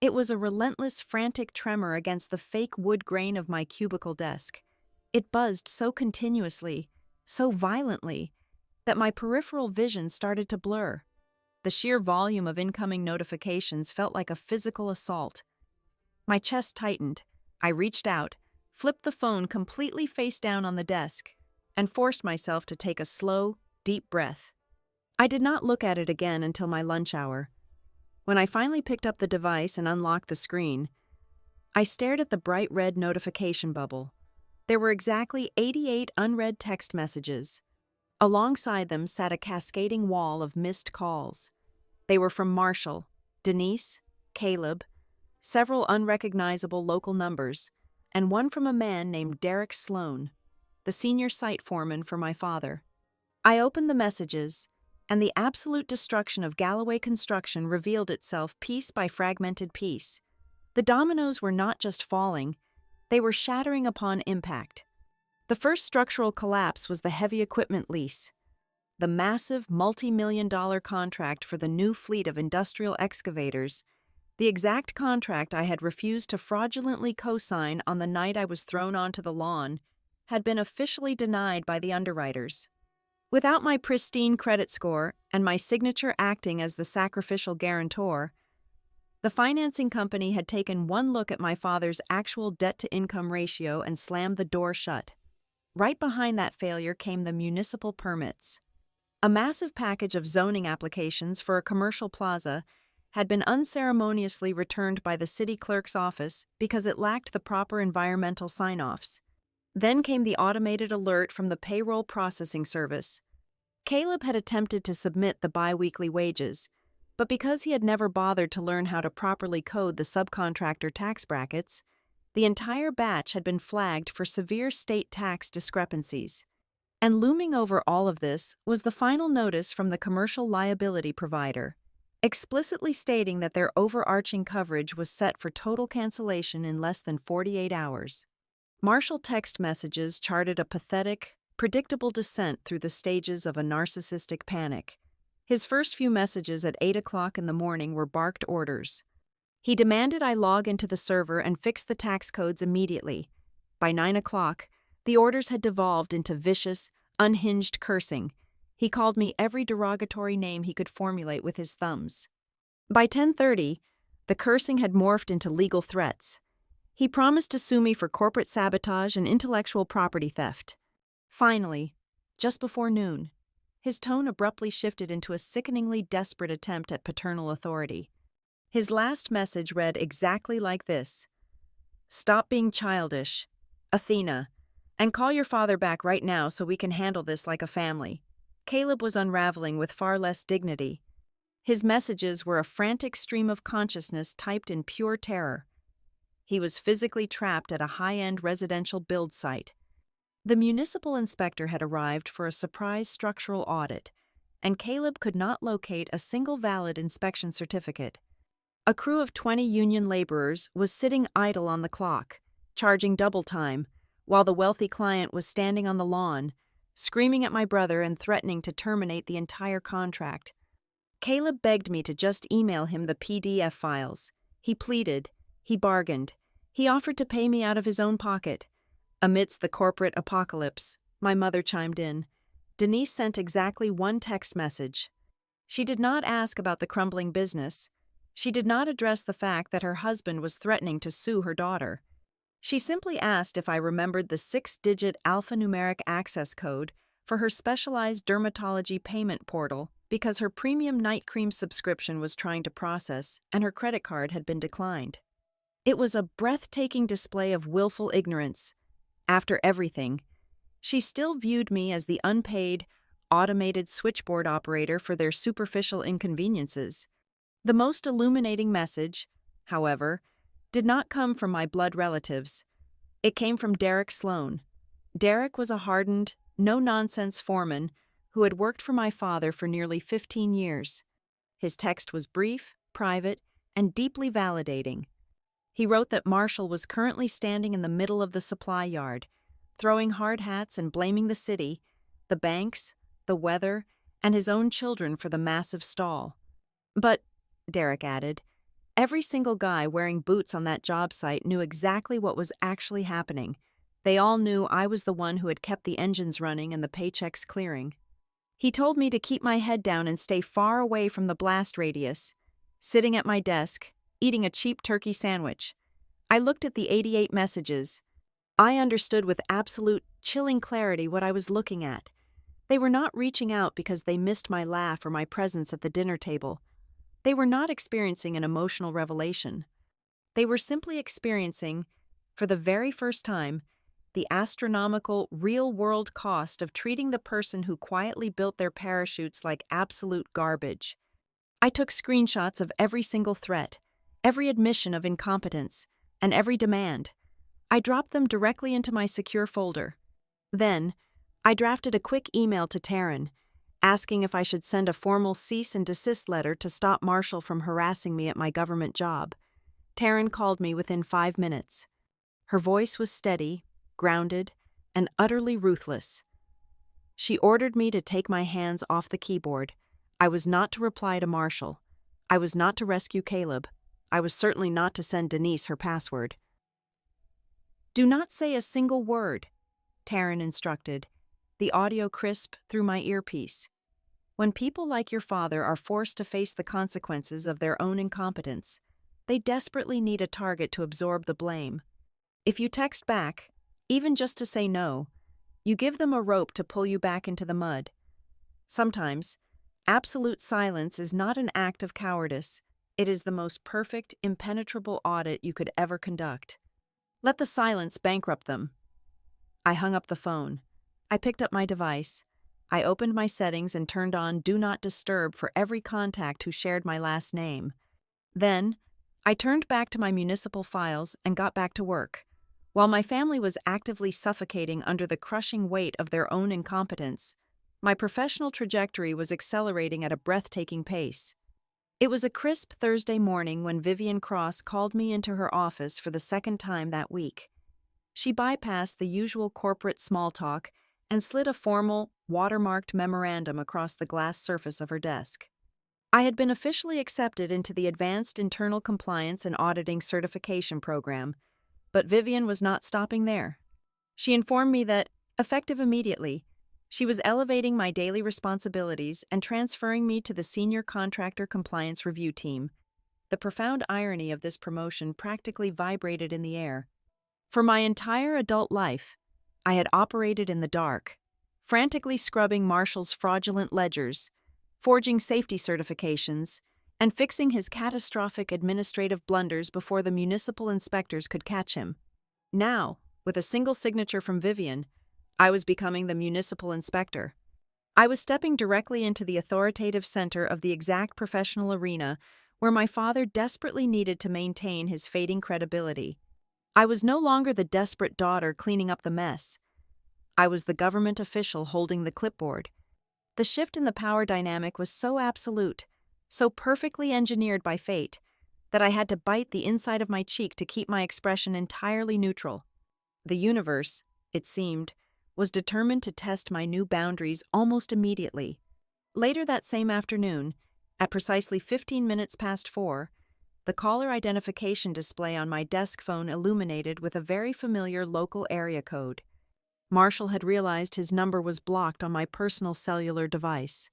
It was a relentless, frantic tremor against the fake wood grain of my cubicle desk. It buzzed so continuously, so violently, that my peripheral vision started to blur. The sheer volume of incoming notifications felt like a physical assault. My chest tightened. I reached out, flipped the phone completely face down on the desk, and forced myself to take a slow, deep breath. I did not look at it again until my lunch hour. When I finally picked up the device and unlocked the screen, I stared at the bright red notification bubble. There were exactly 88 unread text messages. Alongside them sat a cascading wall of missed calls. They were from Marshall, Denise, Caleb, several unrecognizable local numbers, and one from a man named Derek Sloan, the senior site foreman for my father. I opened the messages, and the absolute destruction of Galloway Construction revealed itself piece by fragmented piece. The dominoes were not just falling, they were shattering upon impact. The first structural collapse was the heavy equipment lease. The massive multi-million-dollar contract for the new fleet of industrial excavators, the exact contract I had refused to fraudulently co-sign on the night I was thrown onto the lawn, had been officially denied by the underwriters. Without my pristine credit score and my signature acting as the sacrificial guarantor, the financing company had taken one look at my father's actual debt-to-income ratio and slammed the door shut. Right behind that failure came the municipal permits. A massive package of zoning applications for a commercial plaza had been unceremoniously returned by the city clerk's office because it lacked the proper environmental sign-offs. Then came the automated alert from the payroll processing service. Caleb had attempted to submit the bi-weekly wages, but because he had never bothered to learn how to properly code the subcontractor tax brackets, the entire batch had been flagged for severe state tax discrepancies. And looming over all of this was the final notice from the commercial liability provider, explicitly stating that their overarching coverage was set for total cancellation in less than 48 hours. Marshall text messages charted a pathetic, predictable descent through the stages of a narcissistic panic. His first few messages at 8 o'clock in the morning were barked orders. He demanded I log into the server and fix the tax codes immediately. By 9 o'clock, the orders had devolved into vicious, unhinged cursing. He called me every derogatory name he could formulate with his thumbs. By 10:30, the cursing had morphed into legal threats. He promised to sue me for corporate sabotage and intellectual property theft. Finally, just before noon, his tone abruptly shifted into a sickeningly desperate attempt at paternal authority. His last message read exactly like this: "Stop being childish, Athena, and call your father back right now so we can handle this like a family." Caleb was unraveling with far less dignity. His messages were a frantic stream of consciousness typed in pure terror. He was physically trapped at a high-end residential build site. The municipal inspector had arrived for a surprise structural audit, and Caleb could not locate a single valid inspection certificate. A crew of 20 union laborers was sitting idle on the clock, charging double time, while the wealthy client was standing on the lawn, screaming at my brother and threatening to terminate the entire contract. Caleb begged me to just email him the PDF files. He pleaded. He bargained. He offered to pay me out of his own pocket. Amidst the corporate apocalypse, my mother chimed in. Denise sent exactly one text message. She did not ask about the crumbling business. She did not address the fact that her husband was threatening to sue her daughter. She simply asked if I remembered the 6-digit alphanumeric access code for her specialized dermatology payment portal because her premium night cream subscription was trying to process and her credit card had been declined. It was a breathtaking display of willful ignorance. After everything, she still viewed me as the unpaid, automated switchboard operator for their superficial inconveniences. The most illuminating message, however, did not come from my blood relatives. It came from Derek Sloan. Derek was a hardened, no-nonsense foreman who had worked for my father for nearly 15 years. His text was brief, private, and deeply validating. He wrote that Marshall was currently standing in the middle of the supply yard, throwing hard hats and blaming the city, the banks, the weather, and his own children for the massive stall. But, Derek added, every single guy wearing boots on that job site knew exactly what was actually happening. They all knew I was the one who had kept the engines running and the paychecks clearing. He told me to keep my head down and stay far away from the blast radius. Sitting at my desk, eating a cheap turkey sandwich, I looked at the 88 messages. I understood with absolute, chilling clarity what I was looking at. They were not reaching out because they missed my laugh or my presence at the dinner table. They were not experiencing an emotional revelation. They were simply experiencing, for the very first time, the astronomical, real-world cost of treating the person who quietly built their parachutes like absolute garbage. I took screenshots of every single threat, every admission of incompetence, and every demand. I dropped them directly into my secure folder. Then, I drafted a quick email to Taryn, asking if I should send a formal cease and desist letter to stop Marshall from harassing me at my government job. Taryn called me within 5 minutes. Her voice was steady, grounded, and utterly ruthless. She ordered me to take my hands off the keyboard. I was not to reply to Marshall. I was not to rescue Caleb. I was certainly not to send Denise her password. "Do not say a single word," Taryn instructed. the audio crisp through my earpiece. When people like your father are forced to face the consequences of their own incompetence, they desperately need a target to absorb the blame. If you text back, even just to say no, you give them a rope to pull you back into the mud. Sometimes, absolute silence is not an act of cowardice. It is the most perfect, impenetrable audit you could ever conduct. Let the silence bankrupt them. I hung up the phone. I picked up my device. I opened my settings and turned on Do Not Disturb for every contact who shared my last name. Then, I turned back to my municipal files and got back to work. While my family was actively suffocating under the crushing weight of their own incompetence, my professional trajectory was accelerating at a breathtaking pace. It was a crisp Thursday morning when Vivian Cross called me into her office for the second time that week. She bypassed the usual corporate small talk and slid a formal, watermarked memorandum across the glass surface of her desk. I had been officially accepted into the Advanced Internal Compliance and Auditing Certification Program, but Vivian was not stopping there. She informed me that, effective immediately, she was elevating my daily responsibilities and transferring me to the Senior Contractor Compliance Review Team. The profound irony of this promotion practically vibrated in the air. For my entire adult life, I had operated in the dark, frantically scrubbing Marshall's fraudulent ledgers, forging safety certifications, and fixing his catastrophic administrative blunders before the municipal inspectors could catch him. Now, with a single signature from Vivian, I was becoming the municipal inspector. I was stepping directly into the authoritative center of the exact professional arena where my father desperately needed to maintain his fading credibility. I was no longer the desperate daughter cleaning up the mess. I was the government official holding the clipboard. The shift in the power dynamic was so absolute, so perfectly engineered by fate, that I had to bite the inside of my cheek to keep my expression entirely neutral. The universe, it seemed, was determined to test my new boundaries almost immediately. Later that same afternoon, at precisely 15 minutes past 4, the caller identification display on my desk phone illuminated with a very familiar local area code. Marshall had realized his number was blocked on my personal cellular device.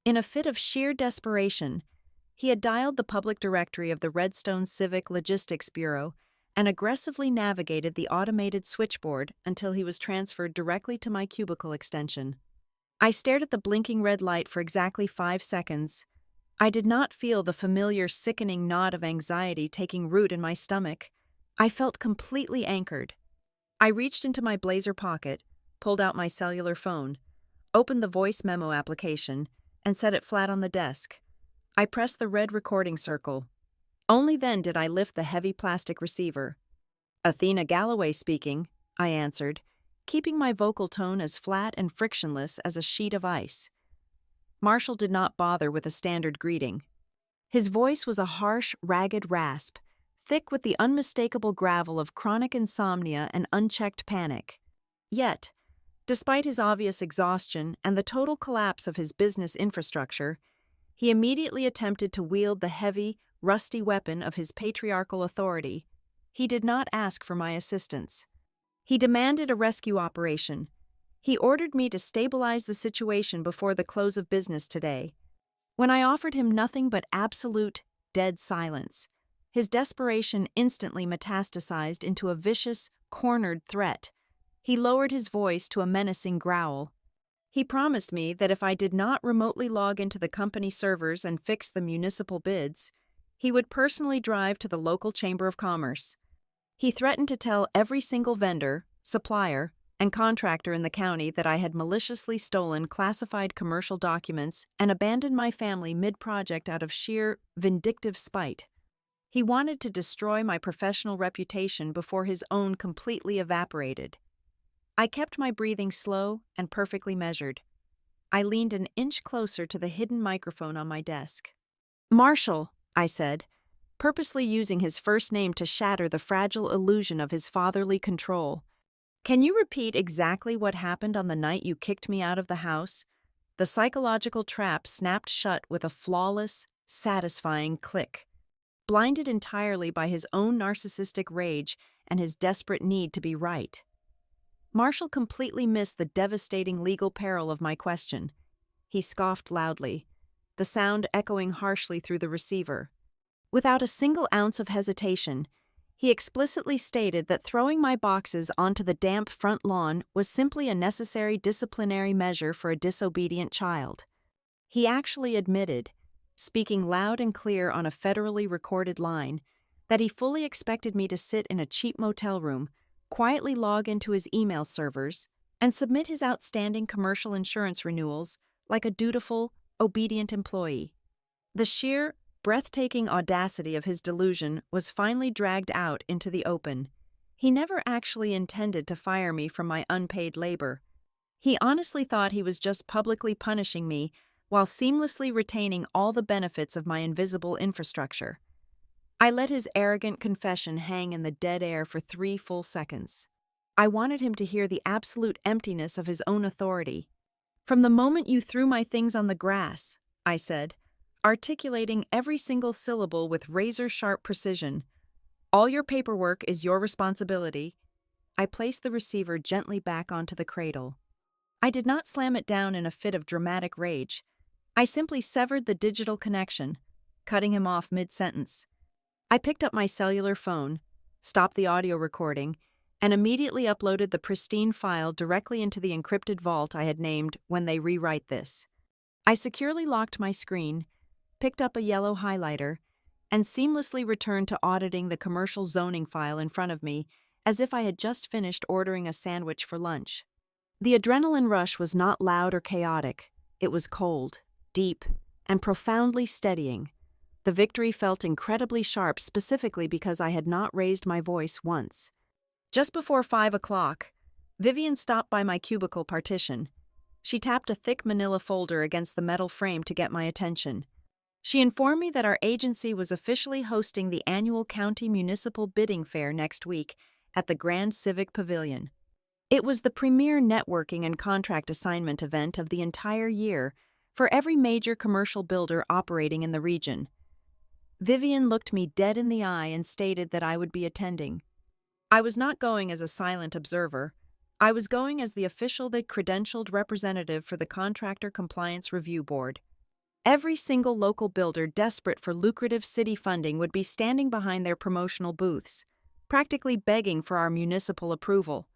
In a fit of sheer desperation, he had dialed the public directory of the Redstone Civic Logistics Bureau and aggressively navigated the automated switchboard until he was transferred directly to my cubicle extension. I stared at the blinking red light for exactly 5 seconds. I did not feel the familiar sickening knot of anxiety taking root in my stomach. I felt completely anchored. I reached into my blazer pocket, pulled out my cellular phone, opened the voice memo application, and set it flat on the desk. I pressed the red recording circle. Only then did I lift the heavy plastic receiver. "Athena Galloway speaking," I answered, keeping my vocal tone as flat and frictionless as a sheet of ice. Marshall did not bother with a standard greeting. His voice was a harsh, ragged rasp, thick with the unmistakable gravel of chronic insomnia and unchecked panic. Yet, despite his obvious exhaustion and the total collapse of his business infrastructure, he immediately attempted to wield the heavy, rusty weapon of his patriarchal authority. He did not ask for my assistance. He demanded a rescue operation. He ordered me to stabilize the situation before the close of business today. When I offered him nothing but absolute, dead silence, his desperation instantly metastasized into a vicious, cornered threat. He lowered his voice to a menacing growl. He promised me that if I did not remotely log into the company servers and fix the municipal bids, he would personally drive to the local Chamber of Commerce. He threatened to tell every single vendor, supplier, and contractor in the county that I had maliciously stolen classified commercial documents and abandoned my family mid-project out of sheer, vindictive spite. He wanted to destroy my professional reputation before his own completely evaporated. I kept my breathing slow and perfectly measured. I leaned an inch closer to the hidden microphone on my desk. "Marshall," I said, purposely using his first name to shatter the fragile illusion of his fatherly control. "Can you repeat exactly what happened on the night you kicked me out of the house?" The psychological trap snapped shut with a flawless, satisfying click. Blinded entirely by his own narcissistic rage and his desperate need to be right. Marshall completely missed the devastating legal peril of my question. He scoffed loudly, the sound echoing harshly through the receiver. Without a single ounce of hesitation, he explicitly stated that throwing my boxes onto the damp front lawn was simply a necessary disciplinary measure for a disobedient child. He actually admitted, speaking loud and clear on a federally recorded line, that he fully expected me to sit in a cheap motel room, quietly log into his email servers, and submit his outstanding commercial insurance renewals like a dutiful, obedient employee. The sheer, breathtaking audacity of his delusion was finally dragged out into the open. He never actually intended to fire me from my unpaid labor. He honestly thought he was just publicly punishing me while seamlessly retaining all the benefits of my invisible infrastructure. I let his arrogant confession hang in the dead air for 3 full seconds. I wanted him to hear the absolute emptiness of his own authority. "From the moment you threw my things on the grass," I said, articulating every single syllable with razor-sharp precision. "All your paperwork is your responsibility." I placed the receiver gently back onto the cradle. I did not slam it down in a fit of dramatic rage. I simply severed the digital connection, cutting him off mid-sentence. I picked up my cellular phone, stopped the audio recording, and immediately uploaded the pristine file directly into the encrypted vault I had named "When They Rewrite This." I securely locked my screen, picked up a yellow highlighter, and seamlessly returned to auditing the commercial zoning file in front of me as if I had just finished ordering a sandwich for lunch. The adrenaline rush was not loud or chaotic. It was cold, deep, and profoundly steadying. The victory felt incredibly sharp specifically because I had not raised my voice once. Just before 5 o'clock, Vivian stopped by my cubicle partition. She tapped a thick manila folder against the metal frame to get my attention. She informed me that our agency was officially hosting the annual county municipal bidding fair next week at the Grand Civic Pavilion. It was the premier networking and contract assignment event of the entire year for every major commercial builder operating in the region. Vivian looked me dead in the eye and stated that I would be attending. I was not going as a silent observer. I was going as the officially credentialed representative for the Contractor Compliance Review Board. Every single local builder desperate for lucrative city funding would be standing behind their promotional booths, practically begging for our municipal approval.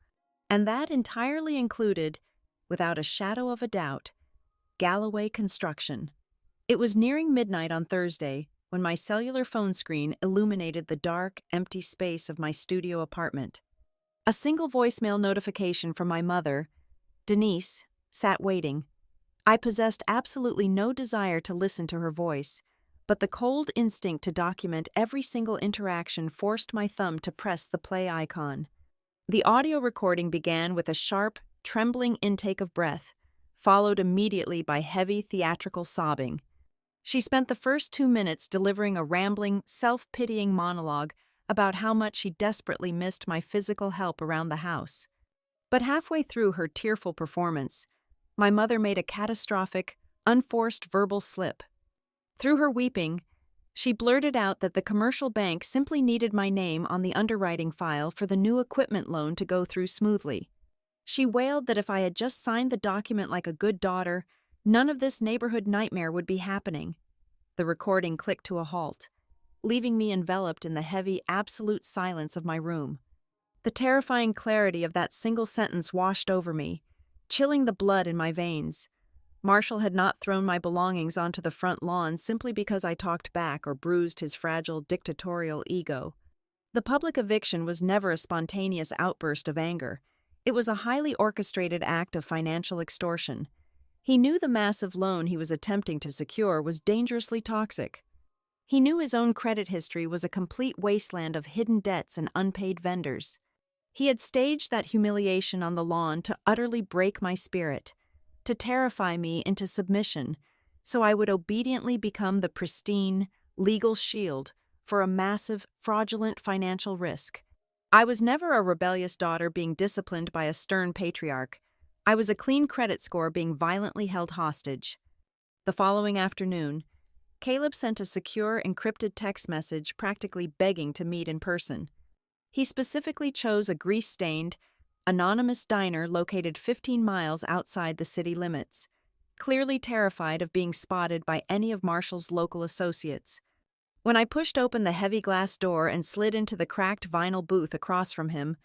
And that entirely included, without a shadow of a doubt, Galloway Construction. It was nearing midnight on Thursday when my cellular phone screen illuminated the dark, empty space of my studio apartment. A single voicemail notification from my mother, Denise, sat waiting. I possessed absolutely no desire to listen to her voice, but the cold instinct to document every single interaction forced my thumb to press the play icon. The audio recording began with a sharp, trembling intake of breath, followed immediately by heavy theatrical sobbing. She spent the first 2 minutes delivering a rambling, self-pitying monologue about how much she desperately missed my physical help around the house. But halfway through her tearful performance, my mother made a catastrophic, unforced verbal slip. Through her weeping, she blurted out that the commercial bank simply needed my name on the underwriting file for the new equipment loan to go through smoothly. She wailed that if I had just signed the document like a good daughter, none of this neighborhood nightmare would be happening. The recording clicked to a halt, leaving me enveloped in the heavy, absolute silence of my room. The terrifying clarity of that single sentence washed over me, chilling the blood in my veins. Marshall had not thrown my belongings onto the front lawn simply because I talked back or bruised his fragile, dictatorial ego. The public eviction was never a spontaneous outburst of anger. It was a highly orchestrated act of financial extortion. He knew the massive loan he was attempting to secure was dangerously toxic. He knew his own credit history was a complete wasteland of hidden debts and unpaid vendors. He had staged that humiliation on the lawn to utterly break my spirit, to terrify me into submission, so I would obediently become the pristine, legal shield for a massive, fraudulent financial risk. I was never a rebellious daughter being disciplined by a stern patriarch. I was a clean credit score being violently held hostage. The following afternoon, Caleb sent a secure, encrypted text message practically begging to meet in person. He specifically chose a grease-stained, anonymous diner located 15 miles outside the city limits, clearly terrified of being spotted by any of Marshall's local associates. When I pushed open the heavy glass door and slid into the cracked vinyl booth across from him,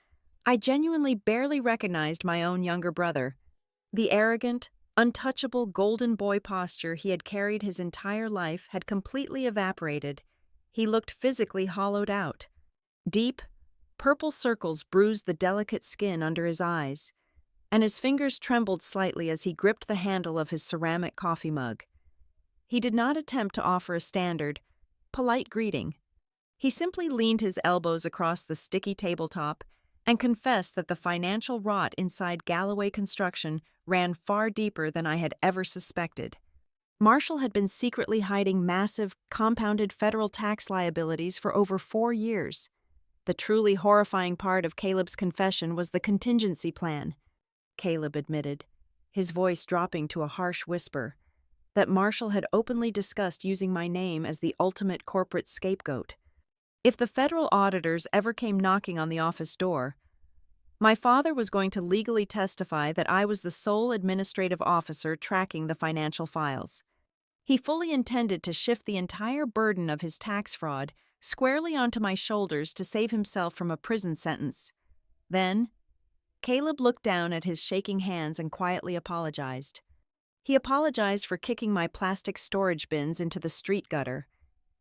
I genuinely barely recognized my own younger brother. The arrogant, untouchable golden boy posture he had carried his entire life had completely evaporated. He looked physically hollowed out. Deep, purple circles bruised the delicate skin under his eyes, and his fingers trembled slightly as he gripped the handle of his ceramic coffee mug. He did not attempt to offer a standard, polite greeting. He simply leaned his elbows across the sticky tabletop and confessed that the financial rot inside Galloway Construction ran far deeper than I had ever suspected. Marshall had been secretly hiding massive, compounded federal tax liabilities for over 4 years. The truly horrifying part of Caleb's confession was the contingency plan, Caleb admitted, his voice dropping to a harsh whisper, that Marshall had openly discussed using my name as the ultimate corporate scapegoat. If the federal auditors ever came knocking on the office door, my father was going to legally testify that I was the sole administrative officer tracking the financial files. He fully intended to shift the entire burden of his tax fraud squarely onto my shoulders to save himself from a prison sentence. Then, Caleb looked down at his shaking hands and quietly apologized. He apologized for kicking my plastic storage bins into the street gutter.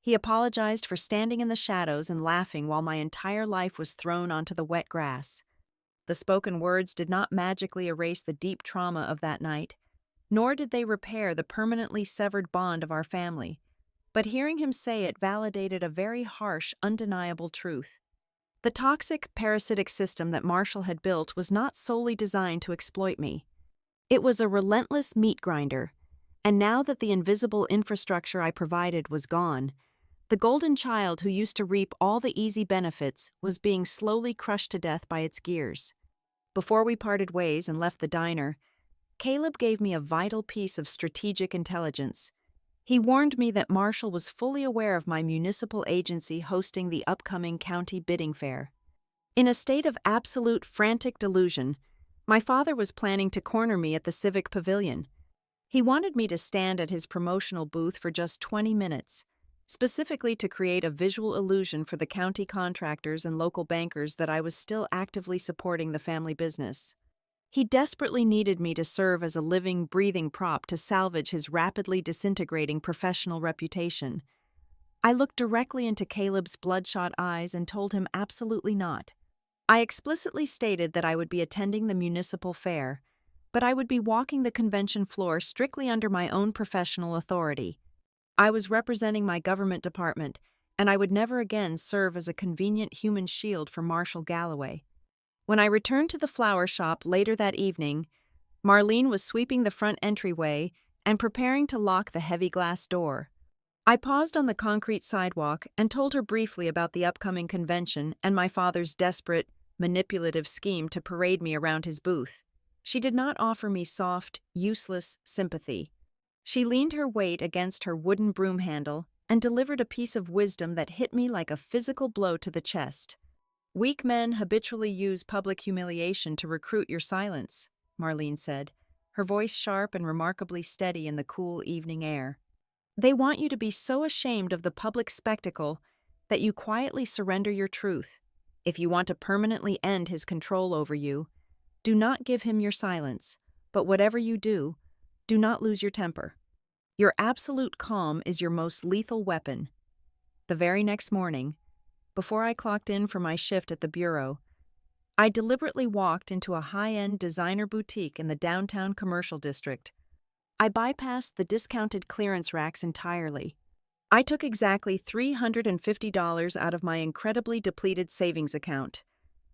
He apologized for standing in the shadows and laughing while my entire life was thrown onto the wet grass. The spoken words did not magically erase the deep trauma of that night, nor did they repair the permanently severed bond of our family. But hearing him say it validated a very harsh, undeniable truth. The toxic, parasitic system that Marshall had built was not solely designed to exploit me. It was a relentless meat grinder, and now that the invisible infrastructure I provided was gone, the golden child who used to reap all the easy benefits was being slowly crushed to death by its gears. Before we parted ways and left the diner, Caleb gave me a vital piece of strategic intelligence. He warned me that Marshall was fully aware of my municipal agency hosting the upcoming county bidding fair. In a state of absolute frantic delusion, my father was planning to corner me at the Civic Pavilion. He wanted me to stand at his promotional booth for just 20 minutes, specifically to create a visual illusion for the county contractors and local bankers that I was still actively supporting the family business. He desperately needed me to serve as a living, breathing prop to salvage his rapidly disintegrating professional reputation. I looked directly into Caleb's bloodshot eyes and told him absolutely not. I explicitly stated that I would be attending the municipal fair, but I would be walking the convention floor strictly under my own professional authority. I was representing my government department, and I would never again serve as a convenient human shield for Marshall Galloway. When I returned to the flower shop later that evening, Marlene was sweeping the front entryway and preparing to lock the heavy glass door. I paused on the concrete sidewalk and told her briefly about the upcoming convention and my father's desperate, manipulative scheme to parade me around his booth. She did not offer me soft, useless sympathy. She leaned her weight against her wooden broom handle and delivered a piece of wisdom that hit me like a physical blow to the chest. "Weak men habitually use public humiliation to recruit your silence," Marlene said, her voice sharp and remarkably steady in the cool evening air. "They want you to be so ashamed of the public spectacle that you quietly surrender your truth. If you want to permanently end his control over you, do not give him your silence, but whatever you do, do not lose your temper. Your absolute calm is your most lethal weapon." The very next morning, before I clocked in for my shift at the bureau, I deliberately walked into a high-end designer boutique in the downtown commercial district. I bypassed the discounted clearance racks entirely. I took exactly $350 out of my incredibly depleted savings account,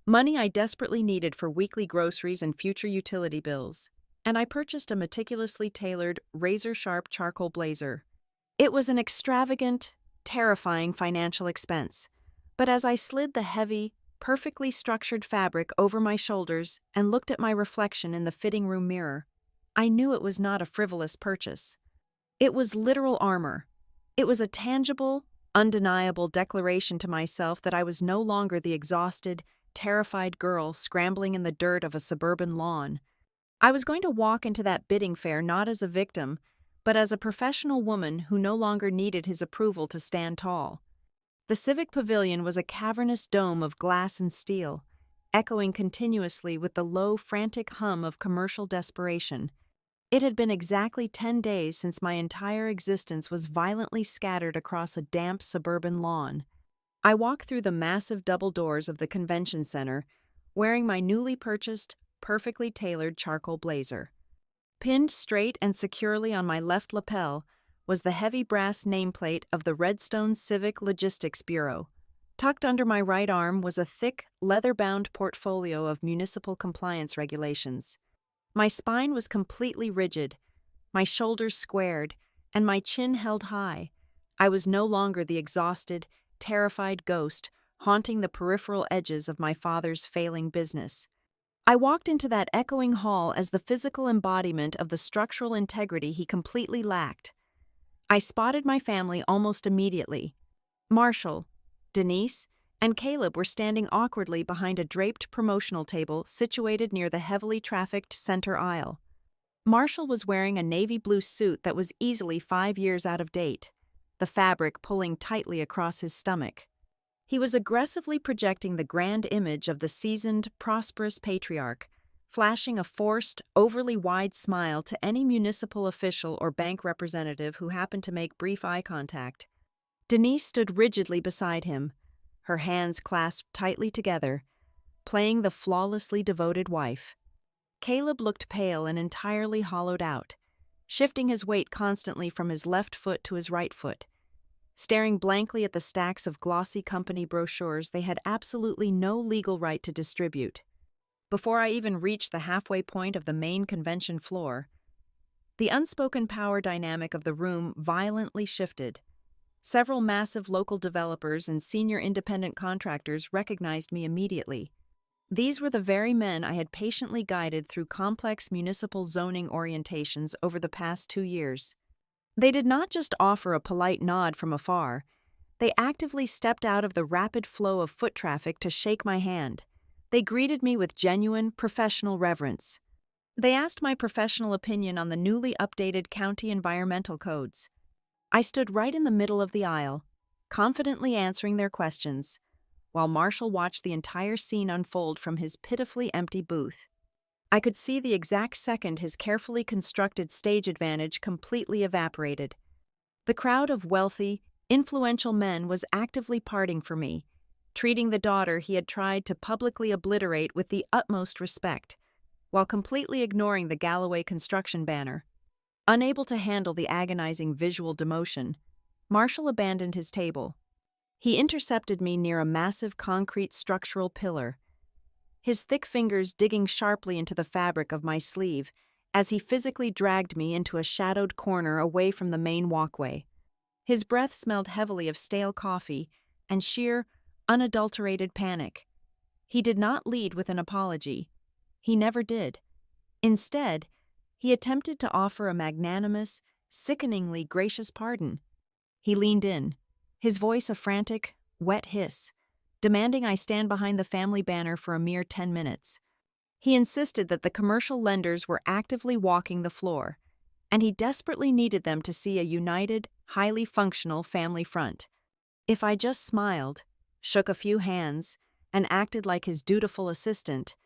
money I desperately needed for weekly groceries and future utility bills, and I purchased a meticulously tailored, razor-sharp charcoal blazer. It was an extravagant, terrifying financial expense, but as I slid the heavy, perfectly structured fabric over my shoulders and looked at my reflection in the fitting room mirror, I knew it was not a frivolous purchase. It was literal armor. It was a tangible, undeniable declaration to myself that I was no longer the exhausted, terrified girl scrambling in the dirt of a suburban lawn. I was going to walk into that bidding fair not as a victim, but as a professional woman who no longer needed his approval to stand tall. The Civic Pavilion was a cavernous dome of glass and steel, echoing continuously with the low, frantic hum of commercial desperation. It had been exactly 10 days since my entire existence was violently scattered across a damp suburban lawn. I walked through the massive double doors of the convention center, wearing my newly purchased, perfectly tailored charcoal blazer. Pinned straight and securely on my left lapel was the heavy brass nameplate of the Redstone Civic Logistics Bureau. Tucked under my right arm was a thick, leather-bound portfolio of municipal compliance regulations. My spine was completely rigid, my shoulders squared, and my chin held high. I was no longer the exhausted, terrified ghost haunting the peripheral edges of my father's failing business. I walked into that echoing hall as the physical embodiment of the structural integrity he completely lacked. I spotted my family almost immediately. Marshall, Denise, and Caleb were standing awkwardly behind a draped promotional table situated near the heavily trafficked center aisle. Marshall was wearing a navy blue suit that was easily 5 years out of date, the fabric pulling tightly across his stomach. He was aggressively projecting the grand image of the seasoned, prosperous patriarch, flashing a forced, overly wide smile to any municipal official or bank representative who happened to make brief eye contact. Denise stood rigidly beside him, her hands clasped tightly together, playing the flawlessly devoted wife. Caleb looked pale and entirely hollowed out, shifting his weight constantly from his left foot to his right foot. Staring blankly at the stacks of glossy company brochures they had absolutely no legal right to distribute. Before I even reached the halfway point of the main convention floor, the unspoken power dynamic of the room violently shifted. Several massive local developers and senior independent contractors recognized me immediately. These were the very men I had patiently guided through complex municipal zoning orientations over the past 2 years. They did not just offer a polite nod from afar, they actively stepped out of the rapid flow of foot traffic to shake my hand. They greeted me with genuine, professional reverence. They asked my professional opinion on the newly updated county environmental codes. I stood right in the middle of the aisle, confidently answering their questions, while Marshall watched the entire scene unfold from his pitifully empty booth. I could see the exact second his carefully constructed stage advantage completely evaporated. The crowd of wealthy, influential men was actively parting for me, treating the daughter he had tried to publicly obliterate with the utmost respect, while completely ignoring the Galloway construction banner. Unable to handle the agonizing visual demotion, Marshall abandoned his table. He intercepted me near a massive concrete structural pillar, his thick fingers digging sharply into the fabric of my sleeve as he physically dragged me into a shadowed corner away from the main walkway. His breath smelled heavily of stale coffee and sheer, unadulterated panic. He did not lead with an apology. He never did. Instead, he attempted to offer a magnanimous, sickeningly gracious pardon. He leaned in, his voice a frantic, wet hiss, demanding I stand behind the family banner for a mere 10 minutes. He insisted that the commercial lenders were actively walking the floor, and he desperately needed them to see a united, highly functional family front. If I just smiled, shook a few hands, and acted like his dutiful assistant,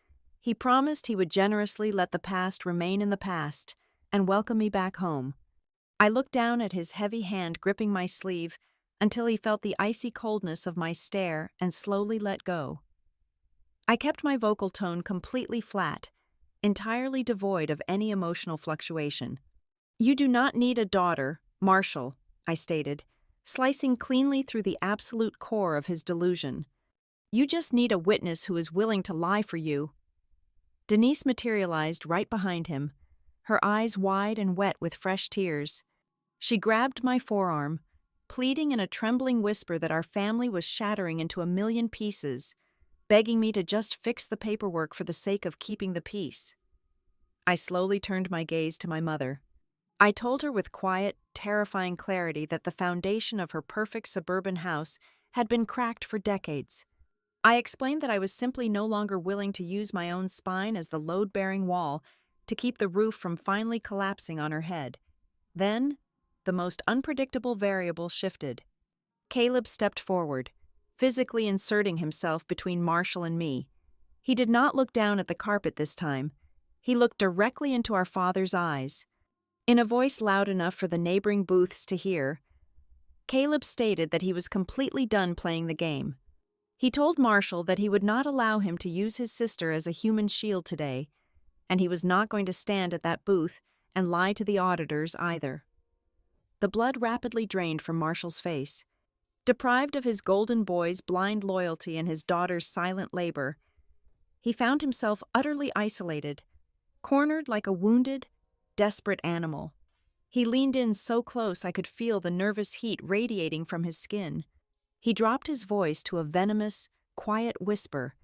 he promised he would generously let the past remain in the past and welcome me back home. I looked down at his heavy hand gripping my sleeve until he felt the icy coldness of my stare and slowly let go. I kept my vocal tone completely flat, entirely devoid of any emotional fluctuation. "You do not need a daughter, Marshall," I stated, slicing cleanly through the absolute core of his delusion. "You just need a witness who is willing to lie for you." Denise materialized right behind him, her eyes wide and wet with fresh tears. She grabbed my forearm, pleading in a trembling whisper that our family was shattering into a million pieces, begging me to just fix the paperwork for the sake of keeping the peace. I slowly turned my gaze to my mother. I told her with quiet, terrifying clarity that the foundation of her perfect suburban house had been cracked for decades. I explained that I was simply no longer willing to use my own spine as the load-bearing wall to keep the roof from finally collapsing on her head. Then, the most unpredictable variable shifted. Caleb stepped forward, physically inserting himself between Marshall and me. He did not look down at the carpet this time. He looked directly into our father's eyes. In a voice loud enough for the neighboring booths to hear, Caleb stated that he was completely done playing the game. He told Marshall that he would not allow him to use his sister as a human shield today, and he was not going to stand at that booth and lie to the auditors either. The blood rapidly drained from Marshall's face. Deprived of his golden boy's blind loyalty and his daughter's silent labor, he found himself utterly isolated, cornered like a wounded, desperate animal. He leaned in so close I could feel the nervous heat radiating from his skin. He dropped his voice to a venomous, quiet whisper,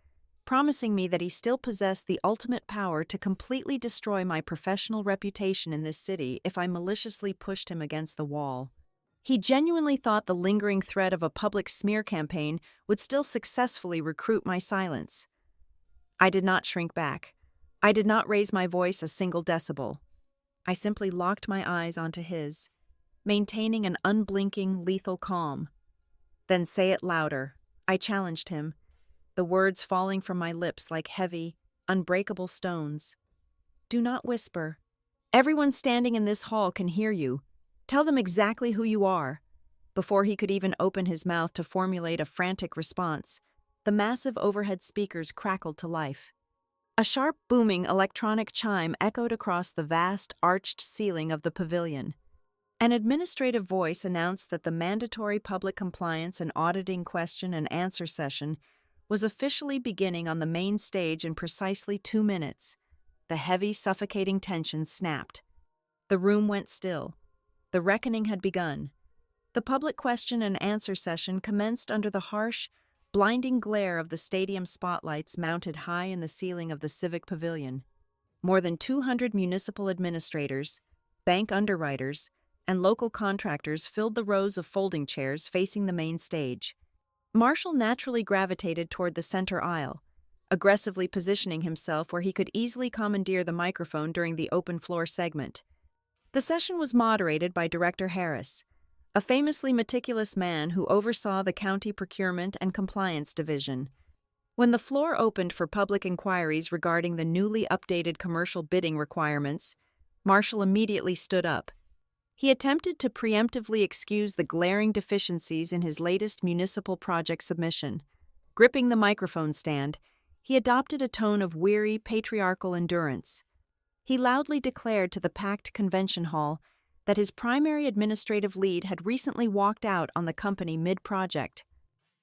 promising me that he still possessed the ultimate power to completely destroy my professional reputation in this city if I maliciously pushed him against the wall. He genuinely thought the lingering threat of a public smear campaign would still successfully recruit my silence. I did not shrink back. I did not raise my voice a single decibel. I simply locked my eyes onto his, maintaining an unblinking, lethal calm. "Then say it louder," I challenged him, the words falling from my lips like heavy, unbreakable stones. "Do not whisper. Everyone standing in this hall can hear you. Tell them exactly who you are." Before he could even open his mouth to formulate a frantic response, the massive overhead speakers crackled to life. A sharp, booming electronic chime echoed across the vast, arched ceiling of the pavilion. An administrative voice announced that the mandatory public compliance and auditing question and answer session was officially beginning on the main stage in precisely 2 minutes. The heavy, suffocating tension snapped. The room went still. The reckoning had begun. The public question and answer session commenced under the harsh, blinding glare of the stadium spotlights mounted high in the ceiling of the Civic Pavilion. More than 200 municipal administrators, bank underwriters, and local contractors filled the rows of folding chairs facing the main stage. Marshall naturally gravitated toward the center aisle, aggressively positioning himself where he could easily commandeer the microphone during the open floor segment. The session was moderated by Director Harris, a famously meticulous man who oversaw the county procurement and compliance division. When the floor opened for public inquiries regarding the newly updated commercial bidding requirements, Marshall immediately stood up. He attempted to preemptively excuse the glaring deficiencies in his latest municipal project submission. Gripping the microphone stand, he adopted a tone of weary, patriarchal endurance. He loudly declared to the packed convention hall that his primary administrative lead had recently walked out on the company mid-project.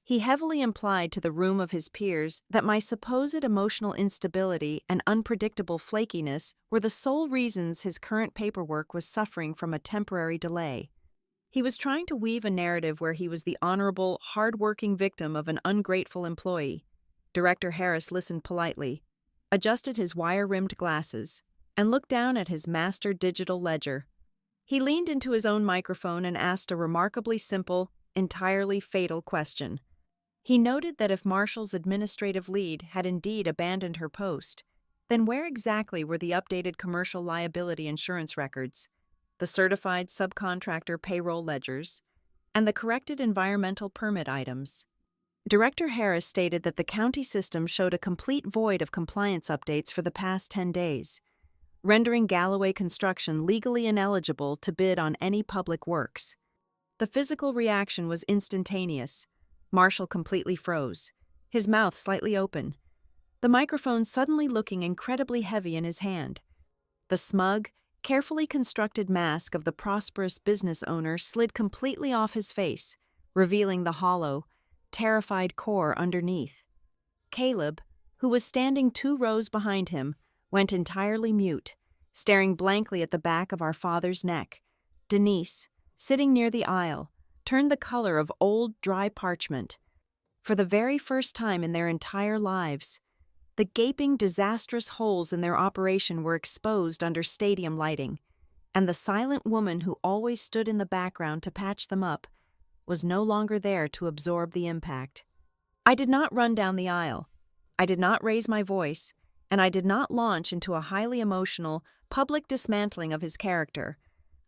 He heavily implied to the room of his peers that my supposed emotional instability and unpredictable flakiness were the sole reasons his current paperwork was suffering from a temporary delay. He was trying to weave a narrative where he was the honorable, hard-working victim of an ungrateful employee. Director Harris listened politely, adjusted his wire-rimmed glasses, and looked down at his master digital ledger. He leaned into his own microphone and asked a remarkably simple, entirely fatal question. He noted that if Marshall's administrative lead had indeed abandoned her post, then where exactly were the updated commercial liability insurance records, the certified subcontractor payroll ledgers, and the corrected environmental permit items? Director Harris stated that the county system showed a complete void of compliance updates for the past 10 days, rendering Galloway Construction legally ineligible to bid on any public works. The physical reaction was instantaneous. Marshall completely froze, his mouth slightly open, the microphone suddenly looking incredibly heavy in his hand. The smug, carefully constructed mask of the prosperous business owner slid completely off his face, revealing the hollow, terrified core underneath. Caleb, who was standing 2 rows behind him, went entirely mute, staring blankly at the back of our father's neck. Denise, sitting near the aisle, turned the color of old, dry parchment. For the very first time in their entire lives, the gaping, disastrous holes in their operation were exposed under stadium lighting, and the silent woman who always stood in the background to patch them up was no longer there to absorb the impact. I did not run down the aisle. I did not raise my voice, and I did not launch into a highly emotional, public dismantling of his character.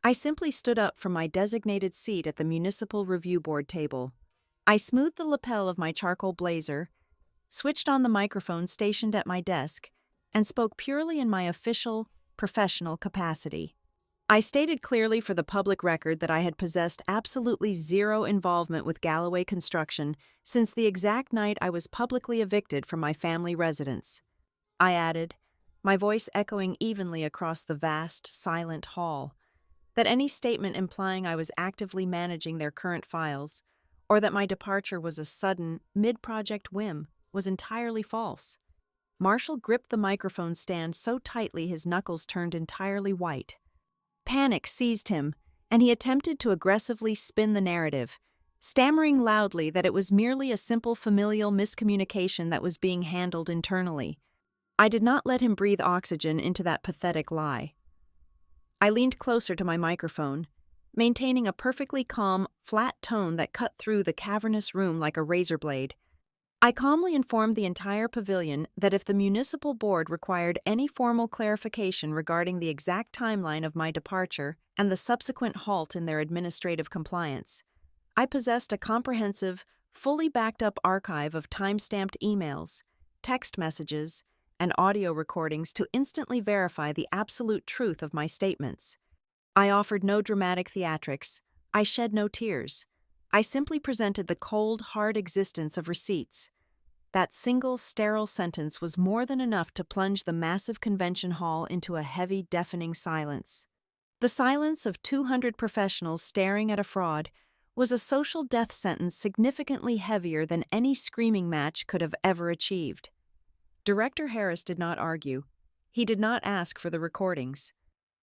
I simply stood up from my designated seat at the Municipal Review Board table. I smoothed the lapel of my charcoal blazer, switched on the microphone stationed at my desk, and spoke purely in my official, professional capacity. I stated clearly for the public record that I had possessed absolutely zero involvement with Galloway Construction since the exact night I was publicly evicted from my family residence. I added, my voice echoing evenly across the vast, silent hall, that any statement implying I was actively managing their current files, or that my departure was a sudden, mid-project whim, was entirely false. Marshall gripped the microphone stand so tightly his knuckles turned entirely white. Panic seized him, and he attempted to aggressively spin the narrative, stammering loudly that it was merely a simple familial miscommunication that was being handled internally. I did not let him breathe oxygen into that pathetic lie. I leaned closer to my microphone, maintaining a perfectly calm, flat tone that cut through the cavernous room like a razor blade. I calmly informed the entire pavilion that if the municipal board required any formal clarification regarding the exact timeline of my departure and the subsequent halt in their administrative compliance, I possessed a comprehensive, fully backed-up archive of time-stamped emails, text messages, and audio recordings to instantly verify the absolute truth of my statements. I offered no dramatic theatrics. I shed no tears. I simply presented the cold, hard existence of receipts. That single, sterile sentence was more than enough to plunge the massive convention hall into a heavy, deafening silence. The silence of 200 professionals staring at a fraud was a social death sentence significantly heavier than any screaming match could have ever achieved. Director Harris did not argue. He did not ask for the recordings.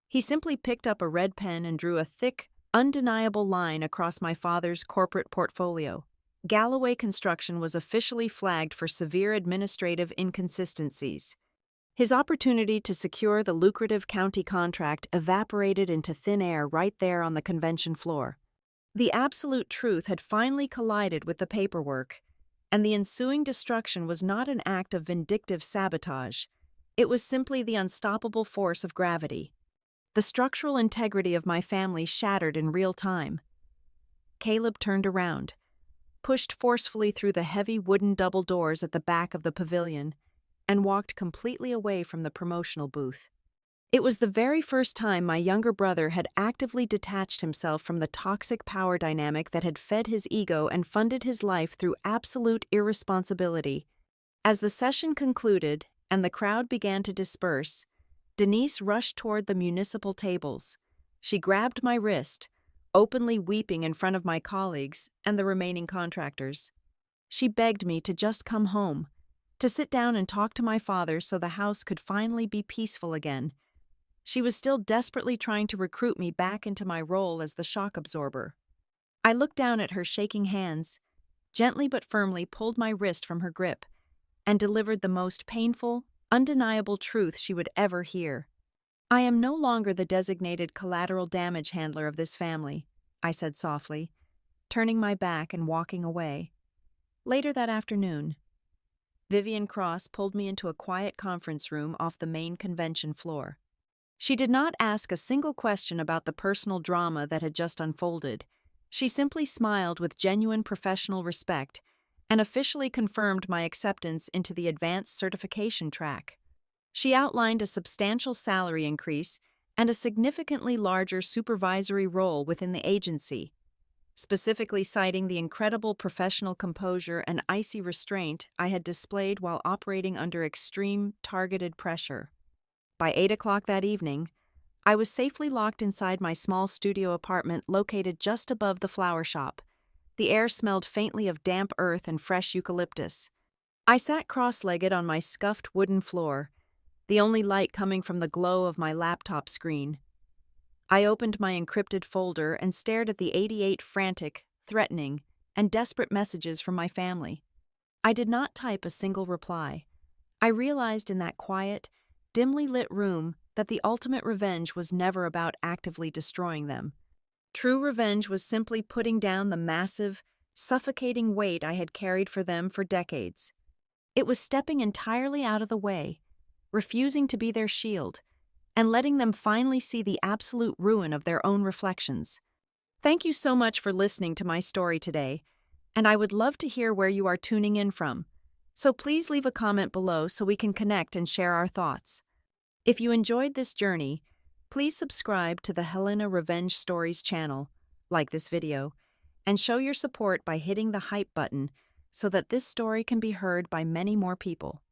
He simply picked up a red pen and drew a thick, undeniable line across my father's corporate portfolio. Galloway Construction was officially flagged for severe administrative inconsistencies. His opportunity to secure the lucrative county contract evaporated into thin air right there on the convention floor. The absolute truth had finally collided with the paperwork, and the ensuing destruction was not an act of vindictive sabotage. It was simply the unstoppable force of gravity. The structural integrity of my family shattered in real time. Caleb turned around, pushed forcefully through the heavy wooden double doors at the back of the pavilion, and walked completely away from the promotional booth. It was the very first time my younger brother had actively detached himself from the toxic power dynamic that had fed his ego and funded his life through absolute irresponsibility. As the session concluded and the crowd began to disperse, Denise rushed toward the municipal tables. She grabbed my wrist, openly weeping in front of my colleagues and the remaining contractors. She begged me to just come home, to sit down and talk to my father so the house could finally be peaceful again. She was still desperately trying to recruit me back into my role as the shock absorber. I looked down at her shaking hands, gently but firmly pulled my wrist from her grip, and delivered the most painful, undeniable truth she would ever hear. I am no longer the designated collateral damage handler of this family, I said softly, turning my back and walking away. Later that afternoon, Vivian Cross pulled me into a quiet conference room off the main convention floor. She did not ask a single question about the personal drama that had just unfolded. She simply smiled with genuine professional respect and officially confirmed my acceptance into the advanced certification track. She outlined a substantial salary increase and a significantly larger supervisory role within the agency, specifically citing the incredible professional composure and icy restraint I had displayed while operating under extreme, targeted pressure. By 8 o'clock that evening, I was safely locked inside my small studio apartment located just above the flower shop. The air smelled faintly of damp earth and fresh eucalyptus. I sat cross-legged on my scuffed wooden floor, the only light coming from the glow of my laptop screen. I opened my encrypted folder and stared at the 88 frantic, threatening, and desperate messages from my family. I did not type a single reply. I realized in that quiet, dimly lit room that the ultimate revenge was never about actively destroying them. True revenge was simply putting down the massive, suffocating weight I had carried for them for decades. It was stepping entirely out of the way, refusing to be their shield, and letting them finally see the absolute ruin of their own reflections. Thank you so much for listening to my story today, and I would love to hear where you are tuning in from. So please leave a comment below so we can connect and share our thoughts. If you enjoyed this journey, please subscribe to the Helena Revenge Stories channel, like this video, and show your support by hitting the hype button so that this story can be heard by many more people.